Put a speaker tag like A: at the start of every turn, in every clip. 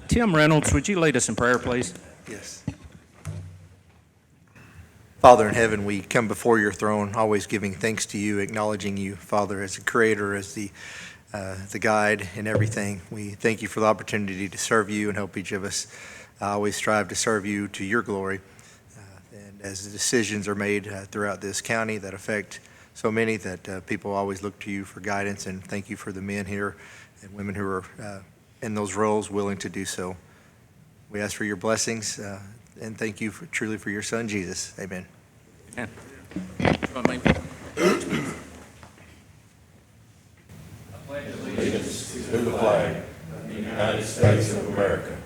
A: Tim Reynolds, would you lead us in prayer, please?
B: Yes. Father in heaven, we come before your throne, always giving thanks to you, acknowledging you, Father, as the creator, as the guide in everything. We thank you for the opportunity to serve you and help each of us always strive to serve you to your glory. And as the decisions are made throughout this county that affect so many, that people always look to you for guidance, and thank you for the men here and women who are in those roles willing to do so. We ask for your blessings and thank you truly for your son, Jesus. Amen.
A: Amen.
C: Allegiance to the flag of the United States of America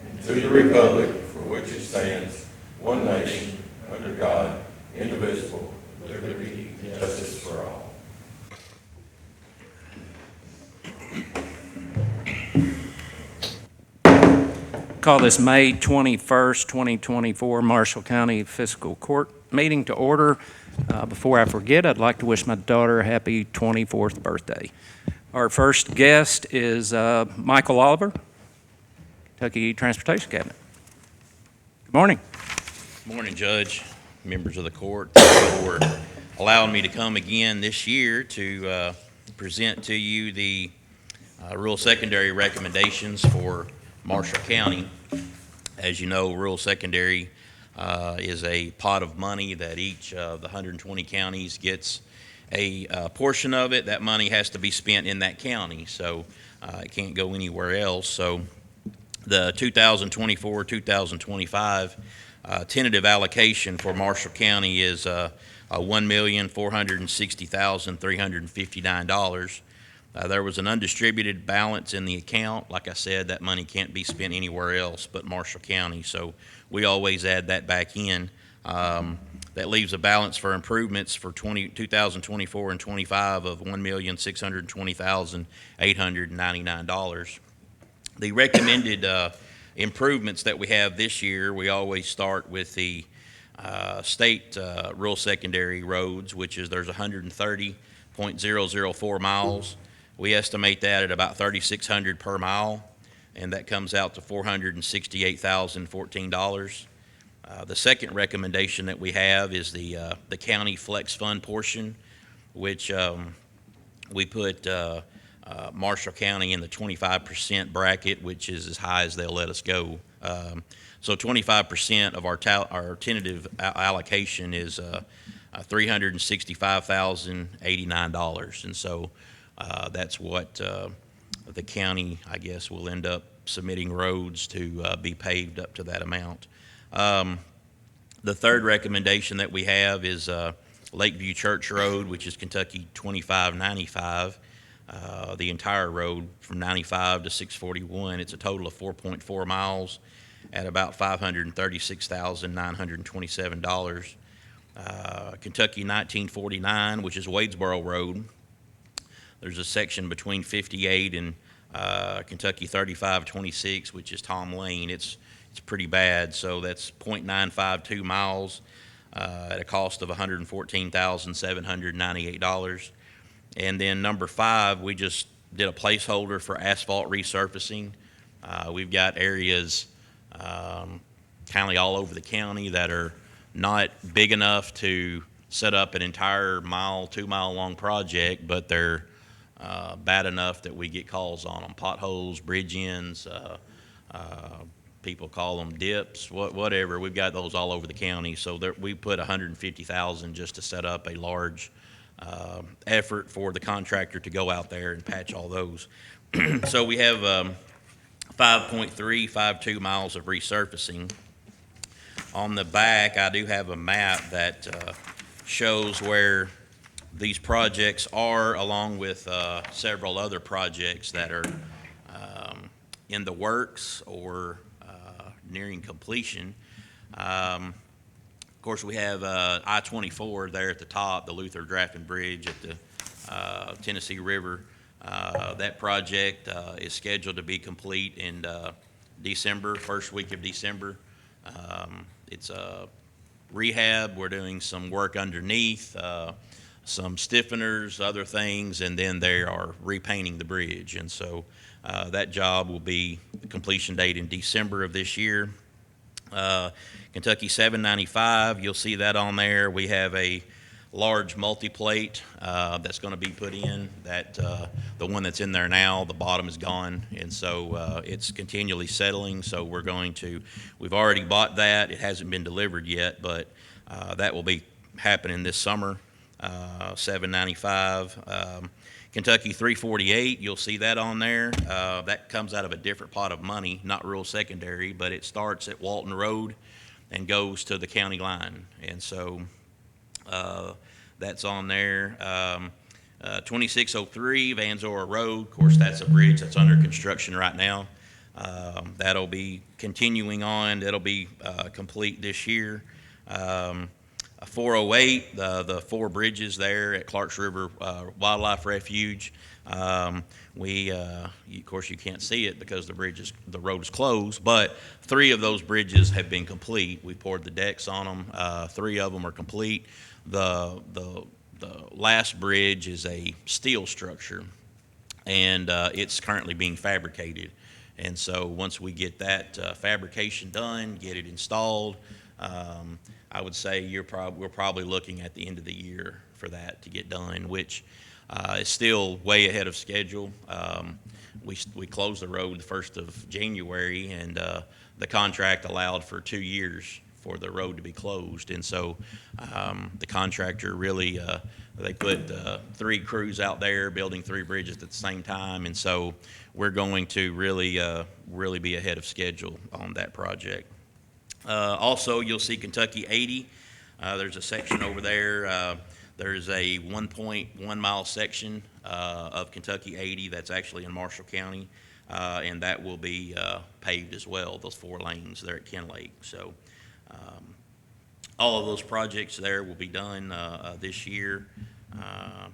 C: and to the republic for which it stands, one nation, under God, indivisible, with liberty and justice for all.
A: Call this May 21st, 2024 Marshall County Fiscal Court meeting to order. Before I forget, I'd like to wish my daughter a happy 24th birthday. Our first guest is Michael Oliver, Kentucky Transportation Cabinet. Good morning.
D: Good morning, Judge, members of the court. Thank you for allowing me to come again this year to present to you the rural secondary recommendations for Marshall County. As you know, rural secondary is a pot of money that each of the 120 counties gets a portion of it. That money has to be spent in that county, so it can't go anywhere else. So the 2024-2025 tentative allocation for Marshall County is $1,460,359. There was an undistributed balance in the account. Like I said, that money can't be spent anywhere else but Marshall County, so we always add that back in. That leaves a balance for improvements for 2024 and 25 of $1,620,899. The recommended improvements that we have this year, we always start with the state rural secondary roads, which is there's 130.004 miles. We estimate that at about $3,600 per mile, and that comes out to $468,014. The second recommendation that we have is the county flex fund portion, which we put Marshall County in the 25% bracket, which is as high as they'll let us go. So 25% of our tentative allocation is $365,089, and so that's what the county, I guess, will end up submitting roads to be paved up to that amount. The third recommendation that we have is Lakeview Church Road, which is Kentucky 2595. The entire road from 95 to 641. It's a total of 4.4 miles at about $536,927. Kentucky 1949, which is Wadesboro Road. There's a section between 58 and Kentucky 3526, which is Tom Lane. It's pretty bad, so that's 0.952 miles at a cost of $114,798. And then number 5, we just did a placeholder for asphalt resurfacing. We've got areas kind of all over the county that are not big enough to set up an entire 2-mile long project, but they're bad enough that we get calls on them. Potholes, bridge ends, people call them dips, whatever. We've got those all over the county. So we put $150,000 just to set up a large effort for the contractor to go out there and patch all those. So we have 5.352 miles of resurfacing. On the back, I do have a map that shows where these projects are, along with several other projects that are in the works or nearing completion. Of course, we have I-24 there at the top, the Luther Draffin Bridge at the Tennessee River. That project is scheduled to be complete in December, first week of December. It's a rehab. We're doing some work underneath, some stiffeners, other things, and then they are repainting the bridge. And so that job will be the completion date in December of this year. Kentucky 795, you'll see that on there. We have a large multi-plate that's going to be put in. That the one that's in there now, the bottom is gone, and so it's continually settling. So we've already bought that. It hasn't been delivered yet, but that will be happening this summer. 795. Kentucky 348, you'll see that on there. That comes out of a different pot of money, not rural secondary, but it starts at Walton Road and goes to the county line. And so that's on there. 2603 Van Zora Road, of course, that's a bridge that's under construction right now. That'll be continuing on. That'll be complete this year. 408, the four bridges there at Clarks River Wildlife Refuge. Of course, you can't see it because the road is closed, but 3 of those bridges have been complete. We poured the decks on them. 3 of them are complete. The last bridge is a steel structure, and it's currently being fabricated. And so once we get that fabrication done, get it installed, I would say we're probably looking at the end of the year for that to get done, which is still way ahead of schedule. We closed the road the 1st of January, and the contract allowed for 2 years for the road to be closed. And so the contractor really, they put 3 crews out there building 3 bridges at the same time. And so we're going to really be ahead of schedule on that project. Also, you'll see Kentucky 80. There's a section over there. There's a 1.1 mile section of Kentucky 80 that's actually in Marshall County, and that will be paved as well, those 4 lanes there at Ken Lake. So all of those projects there will be done this year,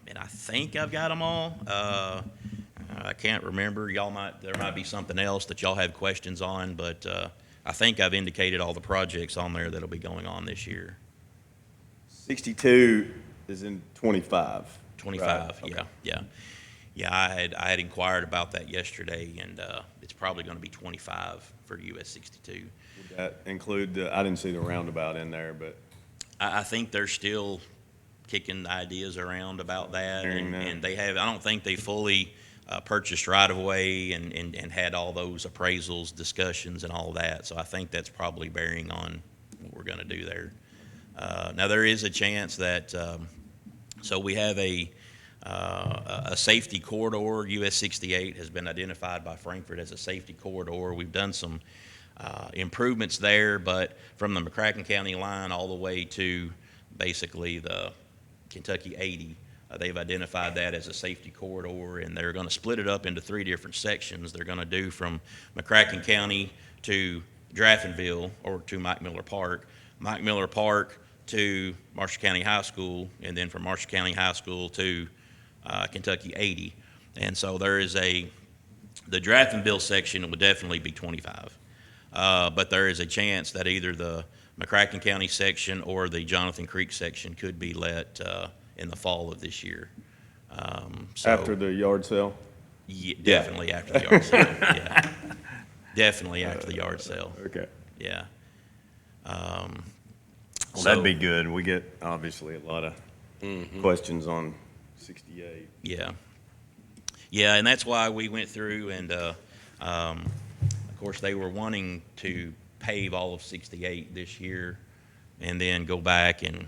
D: and I think I've got them all. I can't remember. There might be something else that y'all have questions on, but I think I've indicated all the projects on there that'll be going on this year.
E: 62 is in 25.
D: 25,
E: right? Okay.
D: Yeah. I had inquired about that yesterday, and it's probably going to be 25 for US 62.
E: Would that include I didn't see the roundabout in there, but
D: I think they're still kicking ideas around about that, and they have. I don't think they fully purchased right of way and had all those appraisals, discussions, and all that. So I think that's probably bearing on what we're going to do there. Now there is a chance that so we have a safety corridor. US 68 has been identified by Frankfurt as a safety corridor. We've done some improvements there, but from the McCracken County line all the way to basically the Kentucky 80. They've identified that as a safety corridor, and they're going to split it up into 3 different sections. They're going to do from McCracken County to Draftonville or to Mike Miller Park to Marshall County High School, and then from Marshall County High School to Kentucky 80. And so there is the Draftonville section would definitely be 25. But there is a chance that either the McCracken County section or the Jonathan Creek section could be let in the fall of this year. So
E: after the yard sale?
D: Yeah, definitely after the yard sale. Yeah. Definitely after the yard sale.
E: Okay.
D: Yeah.
E: Well,
D: So-
E: that'd be good. We get obviously a lot of questions on 68.
D: Yeah. Yeah, and that's why we went through and, of course, they were wanting to pave all of 68 this year and then go back and,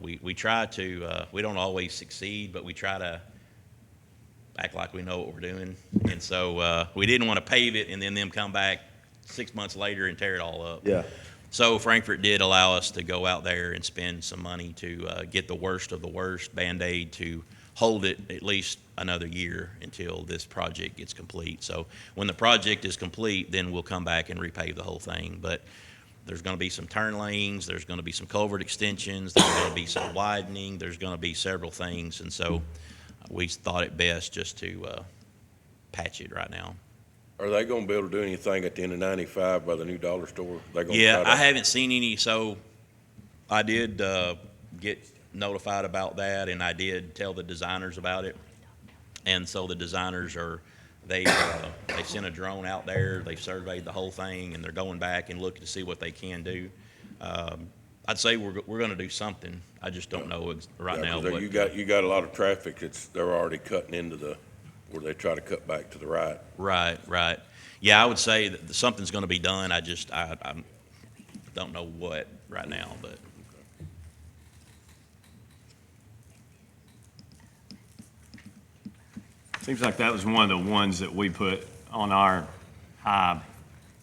D: we try to, we don't always succeed, but we try to act like we know what we're doing. And so we didn't want to pave it and then them come back 6 months later and tear it all up.
E: Yeah.
D: So Frankfurt did allow us to go out there and spend some money to get the worst of the worst Band-Aid to hold it at least another year until this project gets complete. So when the project is complete, then we'll come back and repave the whole thing. But there's going to be some turn lanes, there's going to be some culvert extensions, there's going to be some widening, there's going to be several things. And so we thought it best just to patch it right now.
C: Are they gonna be able to do anything at the end of 95 by the new dollar store? They gonna
D: Yeah,
C: try to-
D: I haven't seen any. So I did get notified about that, and I did tell the designers about it. And so the designers they sent a drone out there, they surveyed the whole thing, and they're going back and looking to see what they can do. I'd say we're gonna do something. I just don't know right now.
C: 'Cause
D: What,
C: you got a lot of traffic they're already cutting into where they try to cut back to the right.
D: Right. Yeah, I would say that something's gonna be done. I don't know what right now, but.
E: Seems like that was one of the ones that we put on our high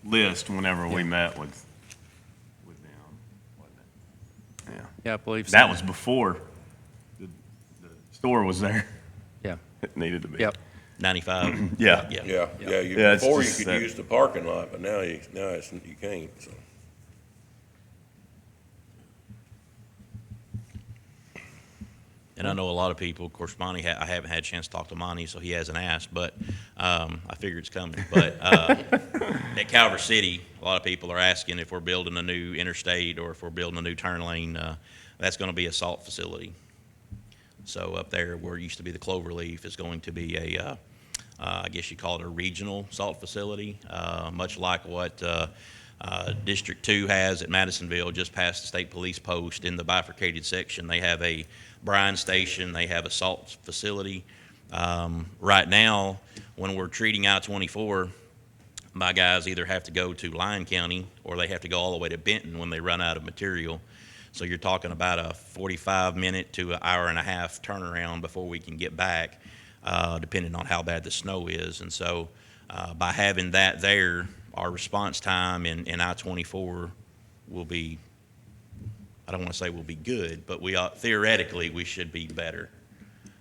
E: list whenever we met with them, wasn't it?
A: Yeah, I believe so.
E: That was before the store was there.
A: Yeah.
E: It needed to be.
A: Yep.
D: 95.
E: Yeah.
D: Yeah.
C: Yeah,
E: Yeah, it's
C: before you
E: just
C: could
E: that-
C: use the parking lot, but now you can't, so.
D: And I know a lot of people, of course, Monty, I haven't had a chance to talk to Monty, so he hasn't asked, but I figure it's coming. But at Calvert City, a lot of people are asking if we're building a new interstate or if we're building a new turn lane. That's going to be a salt facility. So up there where it used to be the Cloverleaf is going to be I guess you call it a regional salt facility, much like what District 2 has at Madisonville, just past the state police post in the bifurcated section. They have a brine station, they have a salt facility. Right now, when we're treating I-24, my guys either have to go to Lyon County or they have to go all the way to Benton when they run out of material. So you're talking about a 45-minute to an hour and a half turnaround before we can get back, depending on how bad the snow is. And so by having that there, our response time in I-24 will be, I don't want to say will be good, but theoretically we should be better.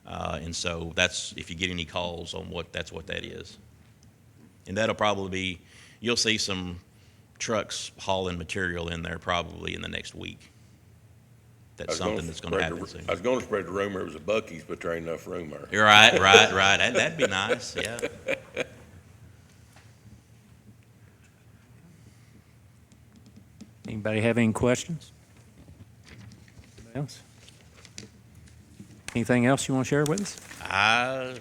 D: And so that's, if you get any calls on that's what that is. And that'll probably be, you'll see some trucks hauling material in there probably in the next week. That's something that's going to happen soon.
C: I was gonna spread the rumor it was a Buc-ee's, but there ain't enough room there.
D: You're right. That'd be nice, yeah.
A: Anybody have any questions? Anybody else? Anything else you want to share with us?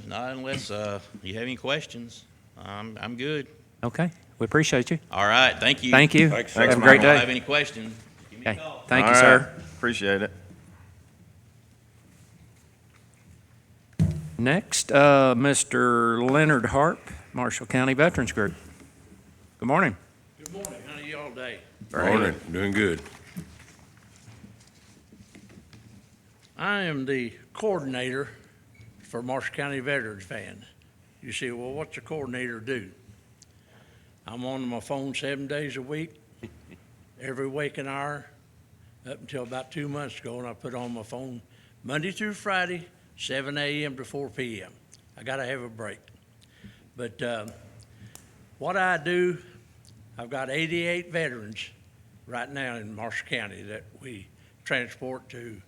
D: Not unless you have any questions. I'm good.
A: Okay, we appreciate you.
D: All right, thank you.
A: Thank you.
C: Thanks,
A: Have
C: sir.
A: a great
D: If you
A: day.
D: have any questions, give me a
A: Okay,
D: call.
A: thank you,
E: All
A: sir.
E: right. Appreciate it.
A: Next, Mr. Leonard Harp, Marshall County Veterans Group. Good morning.
F: Good morning. How are you all day?
C: Morning, doing good.
F: I am the coordinator for Marshall County Veterans Band. You say, well, what's a coordinator do? I'm on my phone 7 days a week, every waking hour, up until about 2 months ago, and I put on my phone Monday through Friday, 7 a.m. to 4 p.m. I gotta have a break. But what I do, I've got 88 veterans right now in Marshall County that we transport to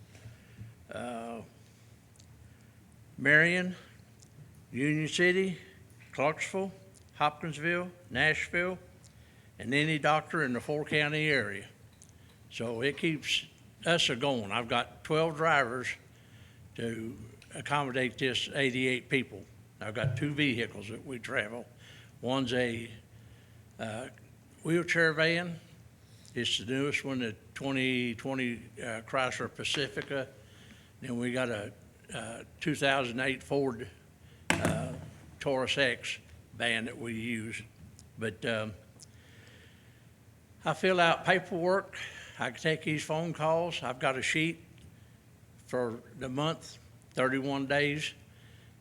F: Marion, Union City, Clarksville, Hopkinsville, Nashville, and any doctor in the 4-county area. So it keeps us going. I've got 12 drivers to accommodate this 88 people. I've got 2 vehicles that we travel. One's a wheelchair van. It's the newest one, the 2020 Chrysler Pacifica. Then we got a 2008 Ford Taurus X van that we use. But I fill out paperwork. I can take these phone calls. I've got a sheet for the month, 31 days.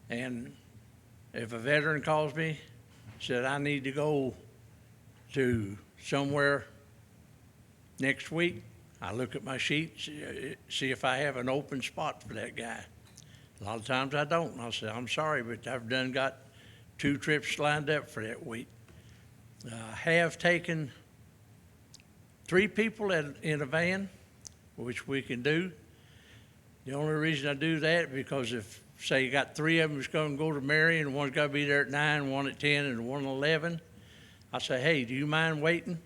F: And if a veteran calls me, said I need to go to somewhere next week, I look at my sheet, see if I have an open spot for that guy. A lot of times I don't, and I'll say, I'm sorry, but I've got 2 trips lined up for that week. I have taken 3 people in a van, which we can do. The only reason I do that, because if, say, you got 3 of them that's gonna go to Marion, one's gotta be there at 9, one at 10, and one at 11, I say, hey, do you mind waiting?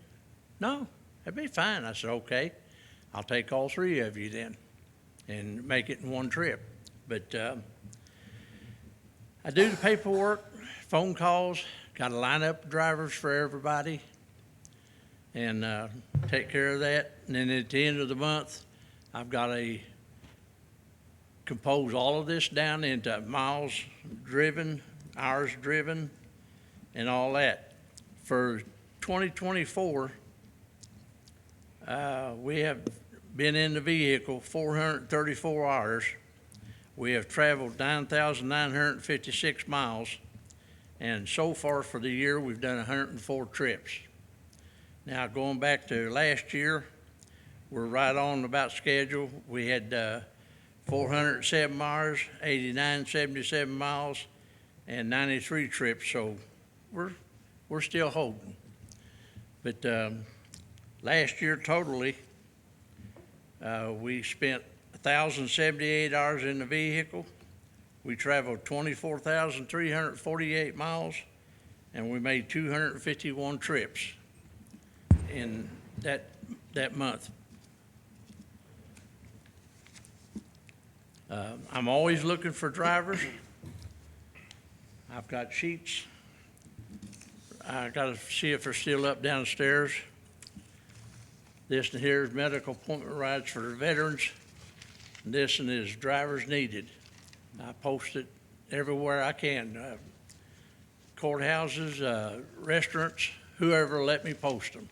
F: No, that'd be fine. I said, okay, I'll take all 3 of you then. and make it in one trip. But I do the paperwork, phone calls, got to line up drivers for everybody, and take care of that. And then at the end of the month, I've got to compose all of this down into miles driven, hours driven, and all that. For 2024, we have been in the vehicle 434 hours. We have traveled 9,956 miles, and so far for the year, we've done 104 trips. Now, going back to last year, we're right on about schedule. We had 407 hours, 8977 miles, and 93 trips, so we're still holding. But last year totally, we spent 1,078 hours in the vehicle. We traveled 24,348 miles, and we made 251 trips in that month. I'm always looking for drivers. I've got sheets. I got to see if they're still up downstairs. This one here is medical appointment rides for the veterans. This one is drivers needed. I post it everywhere I can. Courthouses, restaurants, whoever let me post them.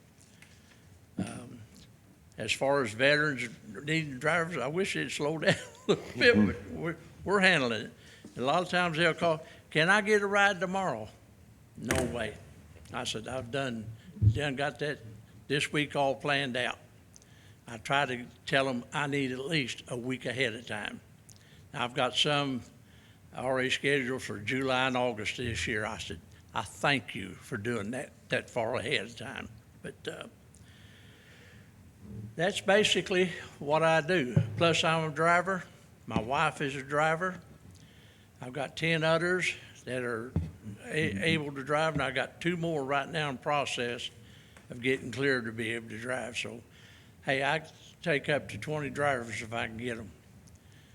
F: As far as veterans needing drivers, I wish they'd slow down a little bit, but we're handling it. A lot of times they'll call, can I get a ride tomorrow? No way. I said, I've done got that this week all planned out. I try to tell them I need at least a week ahead of time. Now, I've got some already scheduled for July and August this year. I said, I thank you for doing that far ahead of time. But that's basically what I do. Plus, I'm a driver. My wife is a driver. I've got 10 others that are able to drive, and I got 2 more right now in process of getting cleared to be able to drive. So, hey, I take up to 20 drivers if I can get them.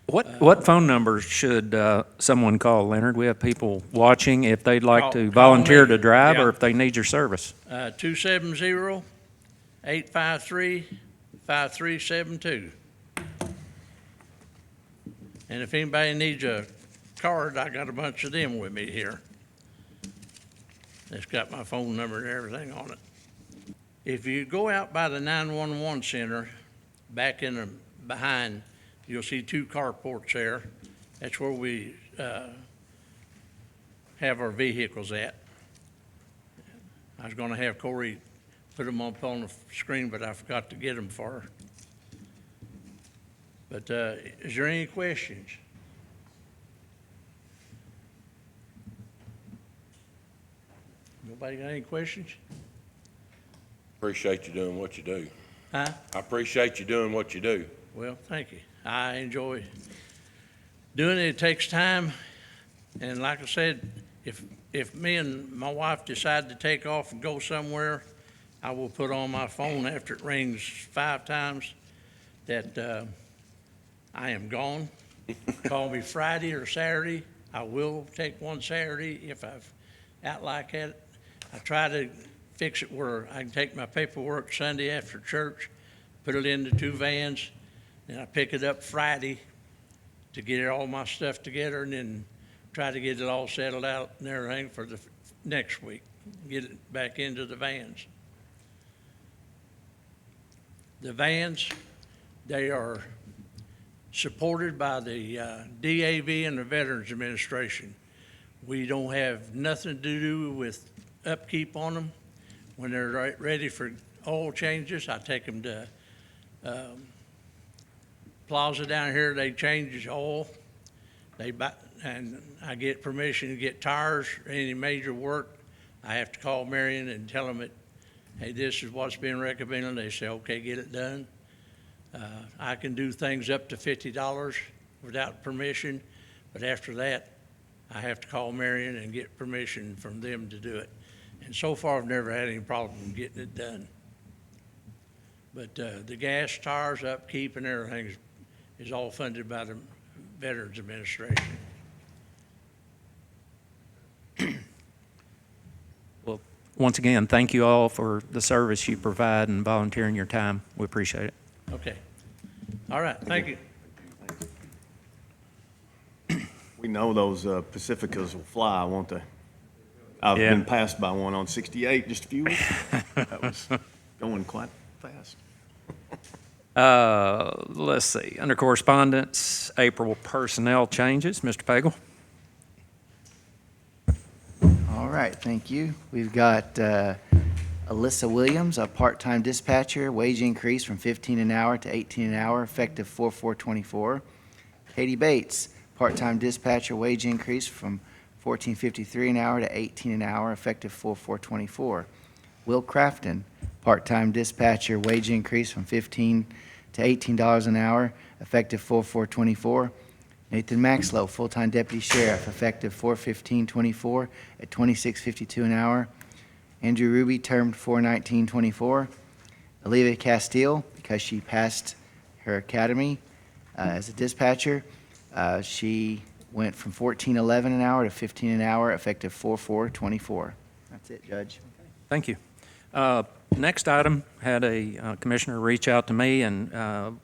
A: What phone number should someone call, Leonard? We have people watching if they'd like to
F: Call
A: volunteer
F: me.
A: to drive or
F: Yeah.
A: if they need your service.
F: 270-853-5372. And if anybody needs a card, I got a bunch of them with me here. It's got my phone number and everything on it. If you go out by the 911 center, back in the behind, you'll see 2 carports there. That's where we have our vehicles at. I was gonna have Corey put them up on the screen, but I forgot to get them for her. But is there any questions? Nobody got any questions?
C: Appreciate you doing what you do.
F: Huh?
C: I appreciate you doing what you do.
F: Well, thank you. I enjoy doing it. It takes time. And like I said, if me and my wife decide to take off and go somewhere, I will put on my phone after it rings 5 times that I am gone. Call me Friday or Saturday. I will take one Saturday if I've out like that. I try to fix it where I can take my paperwork Sunday after church, put it into 2 vans, and I pick it up Friday to get all my stuff together, and then try to get it all settled out and everything for the next week, get it back into the vans. The vans, they are supported by the DAV and the Veterans Administration. We don't have nothing to do with upkeep on them. When they're ready for oil changes, I take them to Plaza down here. They change oil. And I get permission to get tires or any major work. I have to call Marion and tell them that, hey, this is what's being recommended. They say, okay, get it done. I can do things up to $50 without permission, but after that, I have to call Marion and get permission from them to do it. And so far, I've never had any problem getting it done. But the gas, tires, upkeep, and everything is all funded by the Veterans Administration.
A: Well, once again, thank you all for the service you provide and volunteering your time. We appreciate it.
F: Okay. All right, thank you.
E: We know those Pacificas will fly, won't they? I've
A: Yeah.
E: been passed by one on 68 just a few weeks ago. That was going quite fast.
A: Let's see, under correspondence, April personnel changes. Mr. Pagel?
G: All right, thank you. We've got Alyssa Williams, a part-time dispatcher, wage increase from 15 an hour to 18 an hour, effective 4/4/24. Katie Bates, part-time dispatcher, wage increase from $14.53 an hour to 18 an hour, effective 4/4/24. Will Crafton, part-time dispatcher, wage increase from $15 to $18 an hour, effective 4/4/24. Nathan Maxlow, full-time deputy sheriff, effective 4/15/24 at $26.52 an hour. Andrew Ruby, termed 4/19/24. Olivia Castile, because she passed her academy as a dispatcher, she went from $14.11 an hour to $15 an hour, effective 4/4/24. That's it, Judge.
A: Thank you. Next item, had a commissioner reach out to me and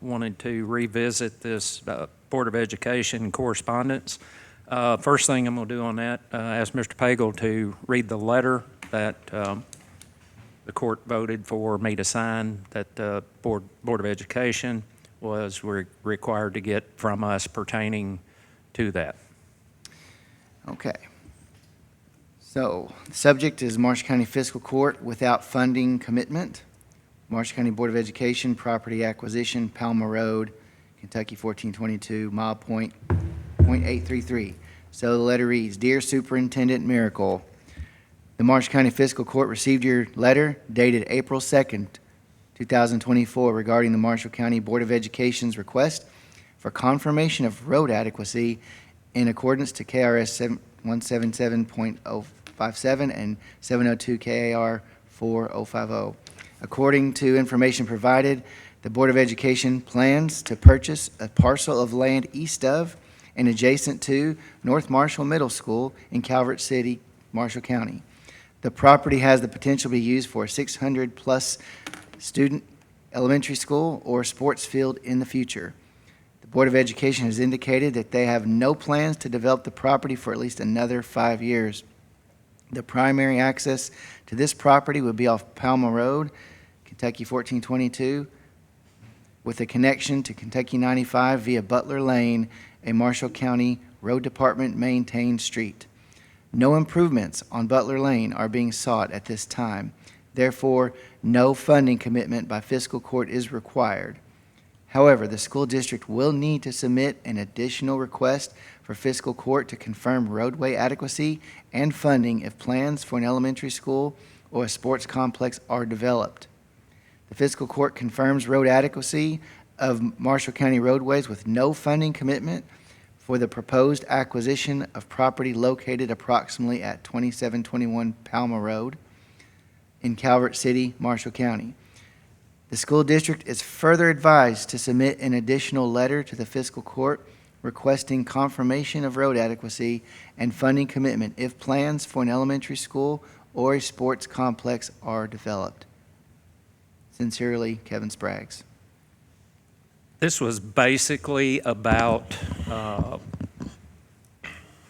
A: wanted to revisit this Board of Education correspondence. First thing I'm going to do on that, ask Mr. Pagel to read the letter that the court voted for me to sign, that the Board of Education was required to get from us pertaining to that.
G: Okay. So, the subject is Marshall County Fiscal Court without funding commitment. Marshall County Board of Education, property acquisition, Palmer Road, Kentucky 1422, mile point .833. So the letter reads, Dear Superintendent Miracle, the Marshall County Fiscal Court received your letter dated April 2nd, 2024 regarding the Marshall County Board of Education's request for confirmation of road adequacy in accordance to KRS 177.057 and 702 KAR 4050. According to information provided, the Board of Education plans to purchase a parcel of land east of and adjacent to North Marshall Middle School in Calvert City, Marshall County. The property has the potential to be used for a 600-plus student elementary school or sports field in the future. The Board of Education has indicated that they have no plans to develop the property for at least another 5 years. The primary access to this property would be off Palmer Road, Kentucky 1422, with a connection to Kentucky 95 via Butler Lane, a Marshall County Road Department maintained street. No improvements on Butler Lane are being sought at this time. Therefore, no funding commitment by Fiscal Court is required. However, the school district will need to submit an additional request for Fiscal Court to confirm roadway adequacy and funding if plans for an elementary school or a sports complex are developed. The Fiscal Court confirms road adequacy of Marshall County roadways with no funding commitment for the proposed acquisition of property located approximately at 2721 Palmer Road in Calvert City, Marshall County. The school district is further advised to submit an additional letter to the Fiscal Court requesting confirmation of road adequacy and funding commitment if plans for an elementary school or a sports complex are developed. Sincerely, Kevin Spraggs.
A: This was basically about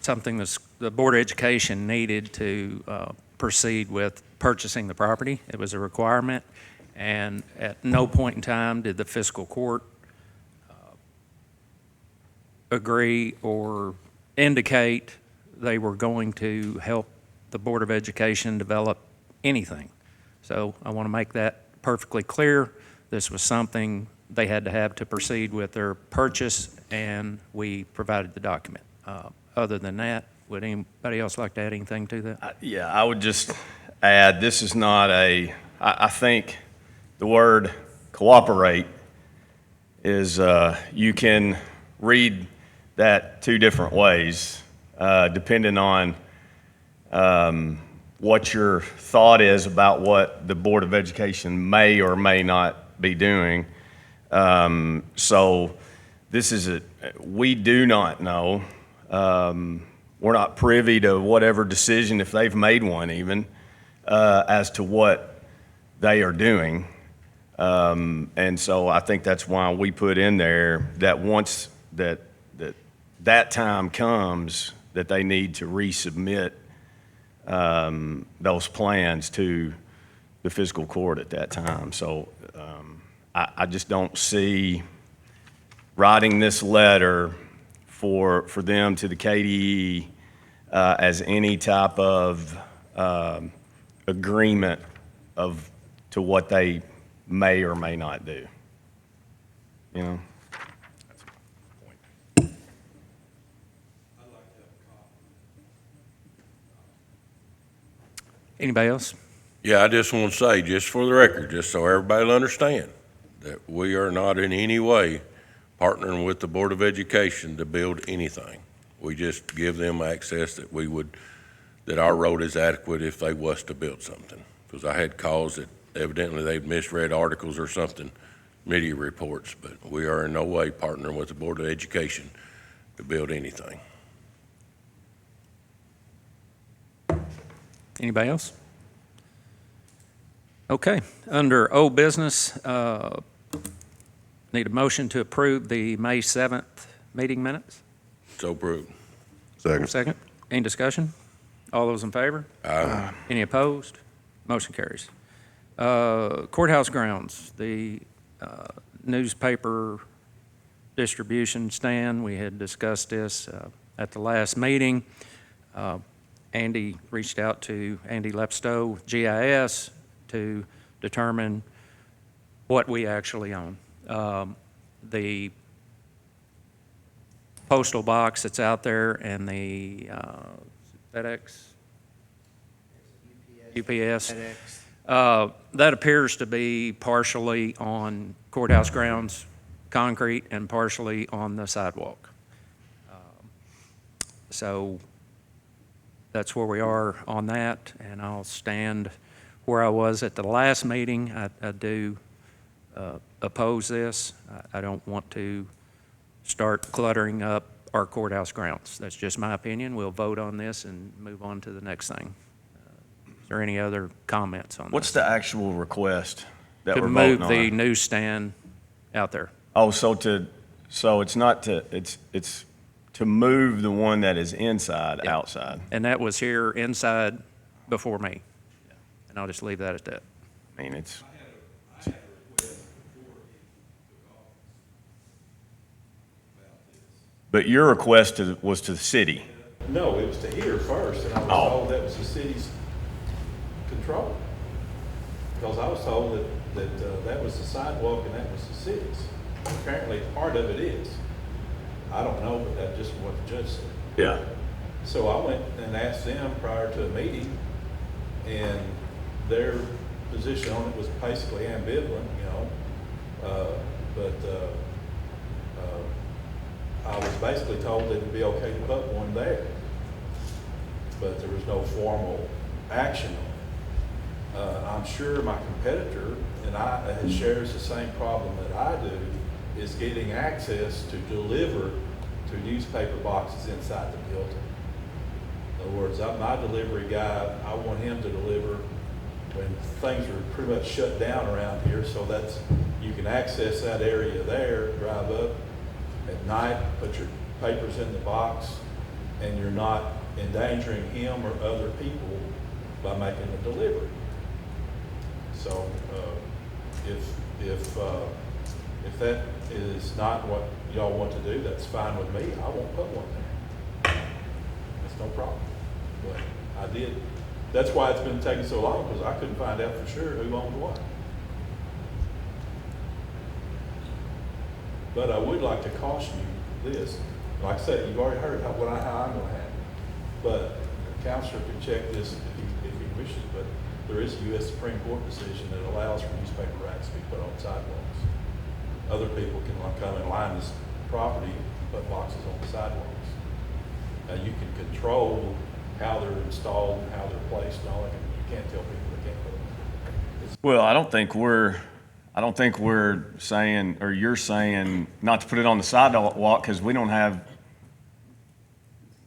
A: something the Board of Education needed to proceed with purchasing the property. It was a requirement, and at no point in time did the Fiscal Court agree or indicate they were going to help the Board of Education develop anything. So I want to make that perfectly clear. This was something they had to have to proceed with their purchase, and we provided the document. Other than that, would anybody else like to add anything to that?
E: Yeah, I would just add, this is not I think the word cooperate is, you can read that two different ways, depending on what your thought is about what the Board of Education may or may not be doing. So we do not know. We're not privy to whatever decision, if they've made one even, as to what they are doing. And so I think that's why we put in there that once that time comes, that they need to resubmit those plans to the fiscal court at that time. So I just don't see writing this letter for them to the KDE as any type of agreement to what they may or may not do. You know?
A: Anybody else?
C: Yeah, I just want to say, just for the record, just so everybody will understand, that we are not in any way partnering with the Board of Education to build anything. We just give them access that our road is adequate if they was to build something. Because I had calls that evidently they've misread articles or something, media reports, but we are in no way partnering with the Board of Education to build anything.
A: Anybody else? Okay, under old business, need a motion to approve the May 7th meeting minutes?
C: So approved.
A: Second. Any discussion? All those in favor?
C: Aye.
A: Any opposed? Motion carries. Courthouse grounds, the newspaper distribution stand, we had discussed this at the last meeting. Andy reached out to Andy Lepstow, GIS, to determine what we actually own. The postal box that's out there and the FedEx, UPS, that appears to be partially on courthouse grounds, concrete, and partially on the sidewalk. So that's where we are on that, and I'll stand where I was at the last meeting. I do oppose this. I don't want to start cluttering up our courthouse grounds. That's just my opinion. We'll vote on this and move on to the next thing. Is there any other comments on this?
E: What's the actual request that
A: To
E: we're
A: move
E: voting
A: the
E: on?
A: newsstand out there.
E: Oh, so it's not to, it's to move the one that is inside,
A: Yeah.
E: outside.
A: And that was here inside before me. And I'll just leave that at that.
E: I mean, it's, but your request was to the city.
H: No, it was to here first, and I was
E: Oh.
H: told that was the city's control. Because I was told that was the sidewalk and that was the city's. Apparently, part of it is. I don't know, but that's just what the judge said.
E: Yeah.
H: So I went and asked them prior to a meeting, and their position on it was basically ambivalent, you know. I was basically told that it'd be okay to put one there, but there was no formal action on it. I'm sure my competitor shares the same problem that I do, is getting access to deliver to newspaper boxes inside the building. In other words, I'm my delivery guy. I want him to deliver when things are pretty much shut down around here, so you can access that area there, drive up at night, put your papers in the box, and you're not endangering him or other people by making a delivery. So if that is not what y'all want to do, that's fine with me. I won't put one there. That's no problem. But I did. That's why it's been taking so long, because I couldn't find out for sure who owned what. But I would like to caution you this. Like I said, you've already heard how I'm going to handle it. But the counselor can check this if he wishes, but there is a U.S. Supreme Court decision that allows for newspaper racks to be put on sidewalks. Other people can come and line this property and put boxes on the sidewalks. Now, you can control how they're installed and how they're placed and all that. You can't tell people they can't put them.
E: Well, I don't think I don't think we're saying, or you're saying, not to put it on the sidewalk, because we don't have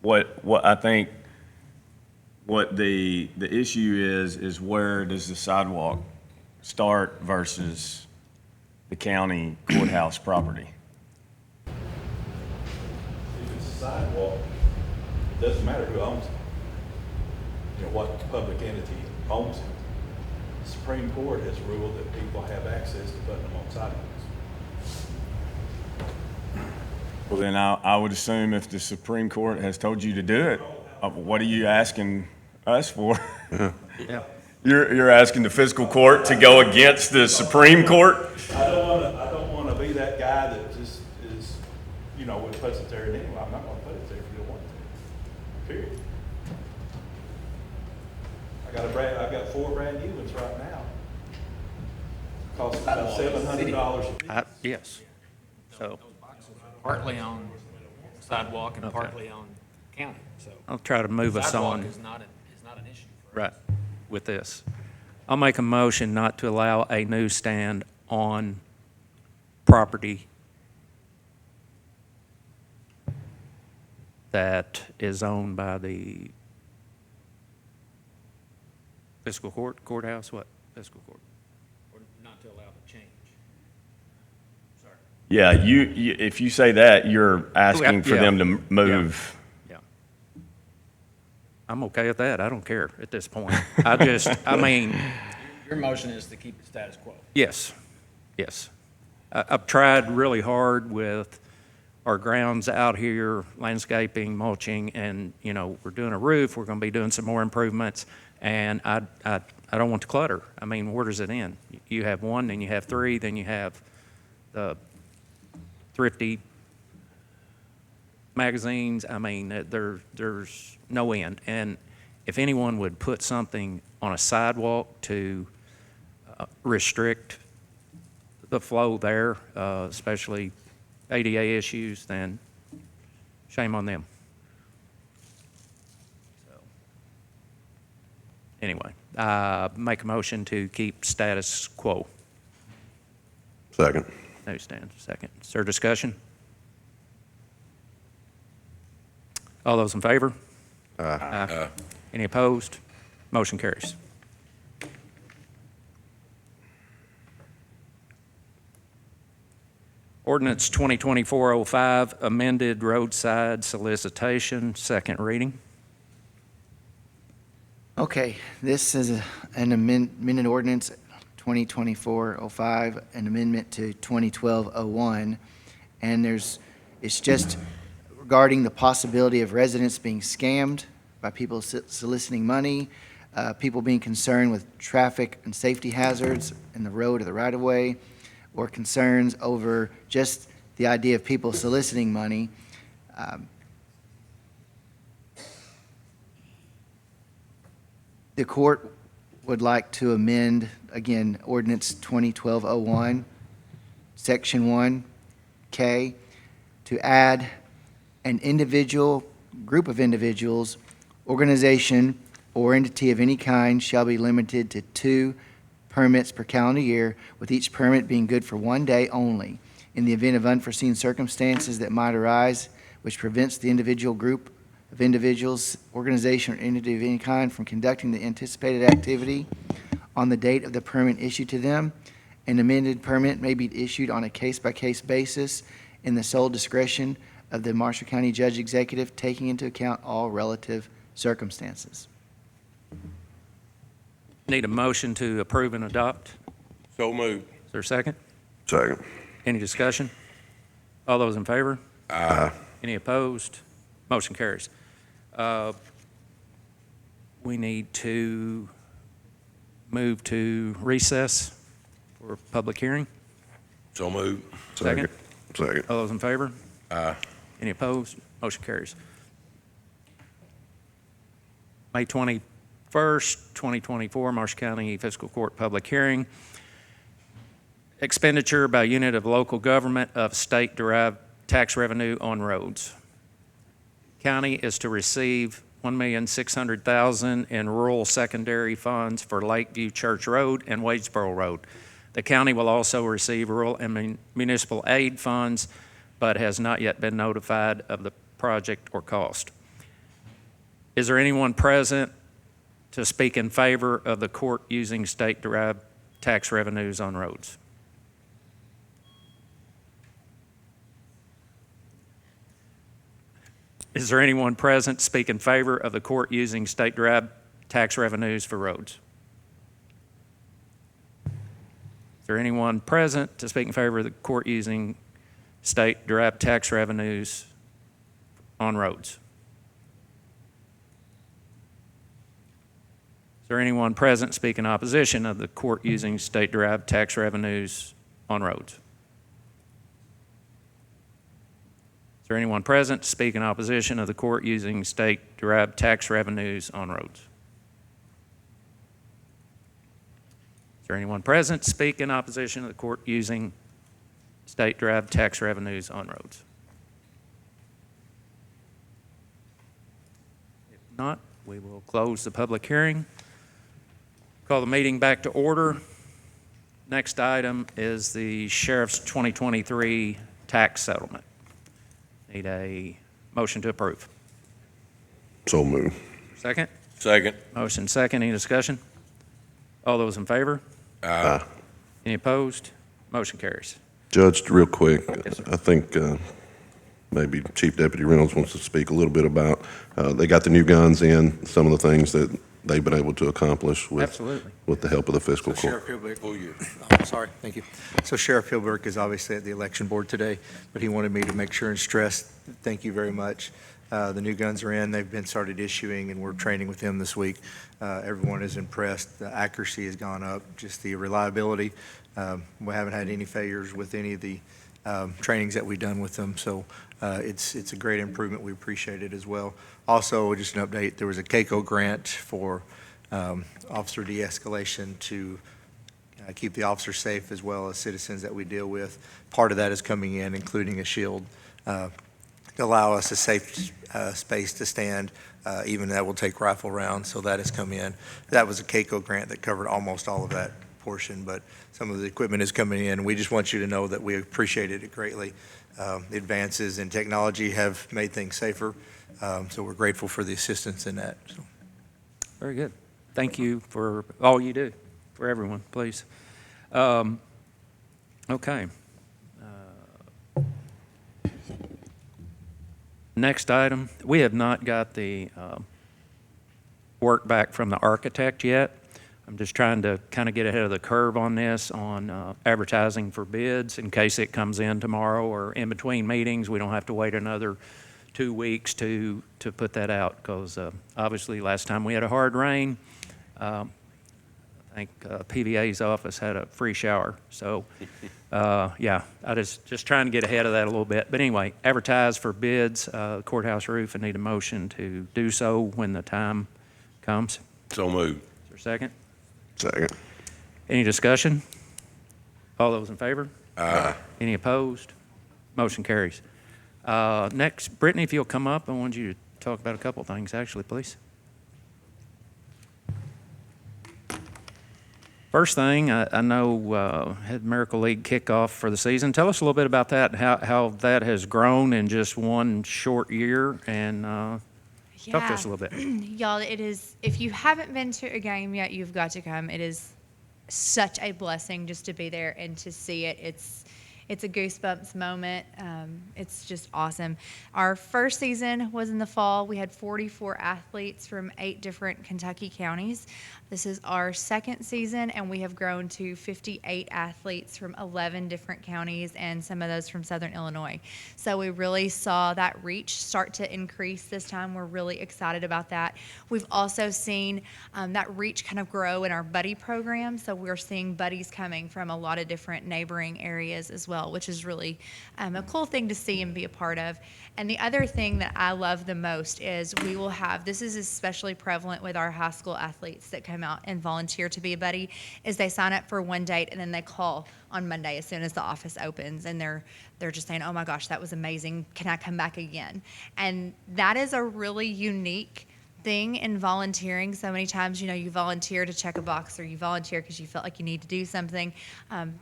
E: what I think, what the issue is where does the sidewalk start versus the county courthouse property?
H: If it's a sidewalk, it doesn't matter who owns it. You know, what public entity owns it. The Supreme Court has ruled that people have access to putting them on sidewalks.
E: Well, then I would assume if the Supreme Court has told you to do it, what are you asking us for?
A: Yeah.
E: You're asking the fiscal court to go against the Supreme Court?
H: I don't wanna be that guy that just is, you know, puts it there anyway. I'm not gonna put it there if you don't want to. Period. I've got 4 brand new ones right now. Costs about $700 a piece.
A: Yes. So
I: Partly on sidewalk and partly on county, so.
A: I'll try to move us
I: Sidewalk
A: on.
I: is not an issue for us.
A: Right, with this. I'll make a motion not to allow a newsstand on property that is owned by the fiscal courthouse, what? Fiscal court.
I: Or not to allow the change. Sorry.
E: Yeah, you if you say that, you're asking for
A: Yeah.
E: them to move.
A: Yeah. I'm okay with that. I don't care at this point. I mean,
I: Your motion is to keep it status quo.
A: yes, yes. I've tried really hard with our grounds out here, landscaping, mulching, and, you know, we're doing a roof, we're gonna be doing some more improvements, and I don't want the clutter. I mean, where does it end? You have one, then you have 3, then you have the thrifty magazines. I mean, there's no end. And if anyone would put something on a sidewalk to restrict the flow there, especially ADA issues, then shame on them. So, anyway, make a motion to keep status quo.
C: Second.
A: Newsstand, second. Is there discussion? All those in favor? Aye. Any opposed? Motion carries. Ordinance 2024-05, amended roadside solicitation, second reading.
G: Okay, this is an amended ordinance, 2024-05, an amendment to 2012-01, and it's just regarding the possibility of residents being scammed by people soliciting money, people being concerned with traffic and safety hazards in the road or the right-of-way, or concerns over just the idea of people soliciting money. The court would like to amend, again, ordinance 2012-01, section 1K, to add an individual, group of individuals, organization, or entity of any kind shall be limited to 2 permits per calendar year, with each permit being good for 1 day only. In the event of unforeseen circumstances that might arise, which prevents the individual, group of individuals, organization, or entity of any kind from conducting the anticipated activity on the date of the permit issued to them, an amended permit may be issued on a case-by-case basis in the sole discretion of the Marshall County Judge Executive, taking into account all relative circumstances.
A: Need a motion to approve and adopt.
C: So moved.
A: Is there a second?
C: Second.
A: Any discussion? All those in favor?
C: Aye.
A: Any opposed? Motion carries. We need to move to recess for public hearing.
C: So moved.
A: Second.
C: Second.
A: All those in favor?
C: Aye.
A: Any opposed? Motion carries. May 21st, 2024, Marshall County Fiscal Court Public Hearing. Expenditure by unit of local government of state-derived tax revenue on roads. County is to receive $1,600,000 in rural secondary funds for Lakeview Church Road and Wadesboro Road. The county will also receive rural and municipal aid funds, but has not yet been notified of the project or cost. Is there anyone present to speak in favor of the court using state-derived tax revenues on roads? Is there anyone present to speak in favor of the court using state-derived tax revenues for roads? Is there anyone present to speak in favor of the court using state-derived tax revenues on roads? Is there anyone present to speak in opposition of the court using state-derived tax revenues on roads? Is there anyone present to speak in opposition of the court using state-derived tax revenues on roads? Is there anyone present to speak in opposition of the court using state-derived tax revenues on roads? If not, we will close the public hearing. Call the meeting back to order. Next item is the Sheriff's 2023 tax settlement. Need a motion to approve.
C: So move.
A: Second?
C: Second.
A: Motion second. Any discussion? All those in favor?
C: Aye.
A: Any opposed? Motion carries.
J: Judge, real quick,
A: Yes, sir.
J: I think maybe Chief Deputy Reynolds wants to speak a little bit about, they got the new guns in, some of the things that they've been able to accomplish
A: Absolutely.
J: with the help of the fiscal
B: So
J: court.
B: Sheriff Hilberg, oh, sorry, thank you. So Sheriff Hilberg is obviously at the election board today, but he wanted me to make sure and stress, thank you very much. The new guns are in, they've been started issuing, and we're training with them this week. Everyone is impressed. The accuracy has gone up, just the reliability. We haven't had any failures with any of the trainings that we've done with them, so it's a great improvement. We appreciate it as well. Also, just an update, there was a CAECO grant for officer de-escalation to keep the officers safe as well as citizens that we deal with. Part of that is coming in, including a shield to allow us a safe space to stand, even that will take rifle rounds, so that has come in. That was a CAECO grant that covered almost all of that portion, but some of the equipment is coming in. We just want you to know that we appreciated it greatly. The advances in technology have made things safer, so we're grateful for the assistance in that. So.
A: Very good. Thank you for all you do for everyone, please. Okay. Next item, we have not got the work back from the architect yet. I'm just trying to kind of get ahead of the curve on this, on advertising for bids in case it comes in tomorrow or in between meetings. We don't have to wait another 2 weeks to put that out because obviously last time we had a hard rain, I think PVA's office had a free shower. So, yeah, I just trying to get ahead of that a little bit. But anyway, advertise for bids, courthouse roof, and need a motion to do so when the time comes.
C: So move.
A: Is there a second?
J: Second.
A: Any discussion? All those in favor?
C: Aye.
A: Any opposed? Motion carries. Next, Brittany, if you'll come up, I want you to talk about a couple things, actually, please. First thing, I know had Miracle League kickoff for the season. Tell us a little bit about that, how that has grown in just one short year, and talk to us a little bit.
K: Y'all, it is, if you haven't been to a game yet, you've got to come. It is such a blessing just to be there and to see it. It's a goosebumps moment. It's just awesome. Our first season was in the fall. We had 44 athletes from 8 different Kentucky counties. This is our second season, and we have grown to 58 athletes from 11 different counties, and some of those from Southern Illinois. So we really saw that reach start to increase this time. We're really excited about that. We've also seen that reach kind of grow in our buddy program. So we're seeing buddies coming from a lot of different neighboring areas as well, which is really a cool thing to see and be a part of. And the other thing that I love the most is we will have, this is especially prevalent with our high school athletes that come out and volunteer to be a buddy, is they sign up for one date and then they call on Monday as soon as the office opens, and they're just saying, oh my gosh, that was amazing. Can I come back again? And that is a really unique thing in volunteering. So many times, you volunteer to check a box or you volunteer because you felt like you need to do something.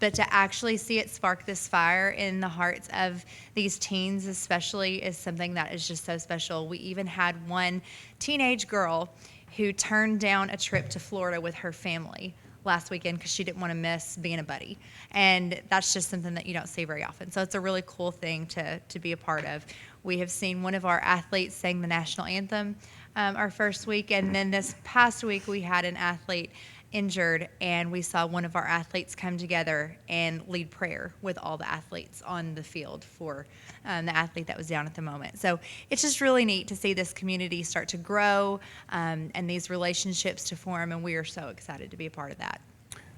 K: But to actually see it spark this fire in the hearts of these teens especially is something that is just so special. We even had one teenage girl who turned down a trip to Florida with her family last weekend because she didn't want to miss being a buddy. And that's just something that you don't see very often. So it's a really cool thing to be a part of. We have seen one of our athletes sing the national anthem our first week, and then this past week we had an athlete injured, and we saw one of our athletes come together and lead prayer with all the athletes on the field for the athlete that was down at the moment. So it's just really neat to see this community start to grow and these relationships to form, and we are so excited to be a part of that.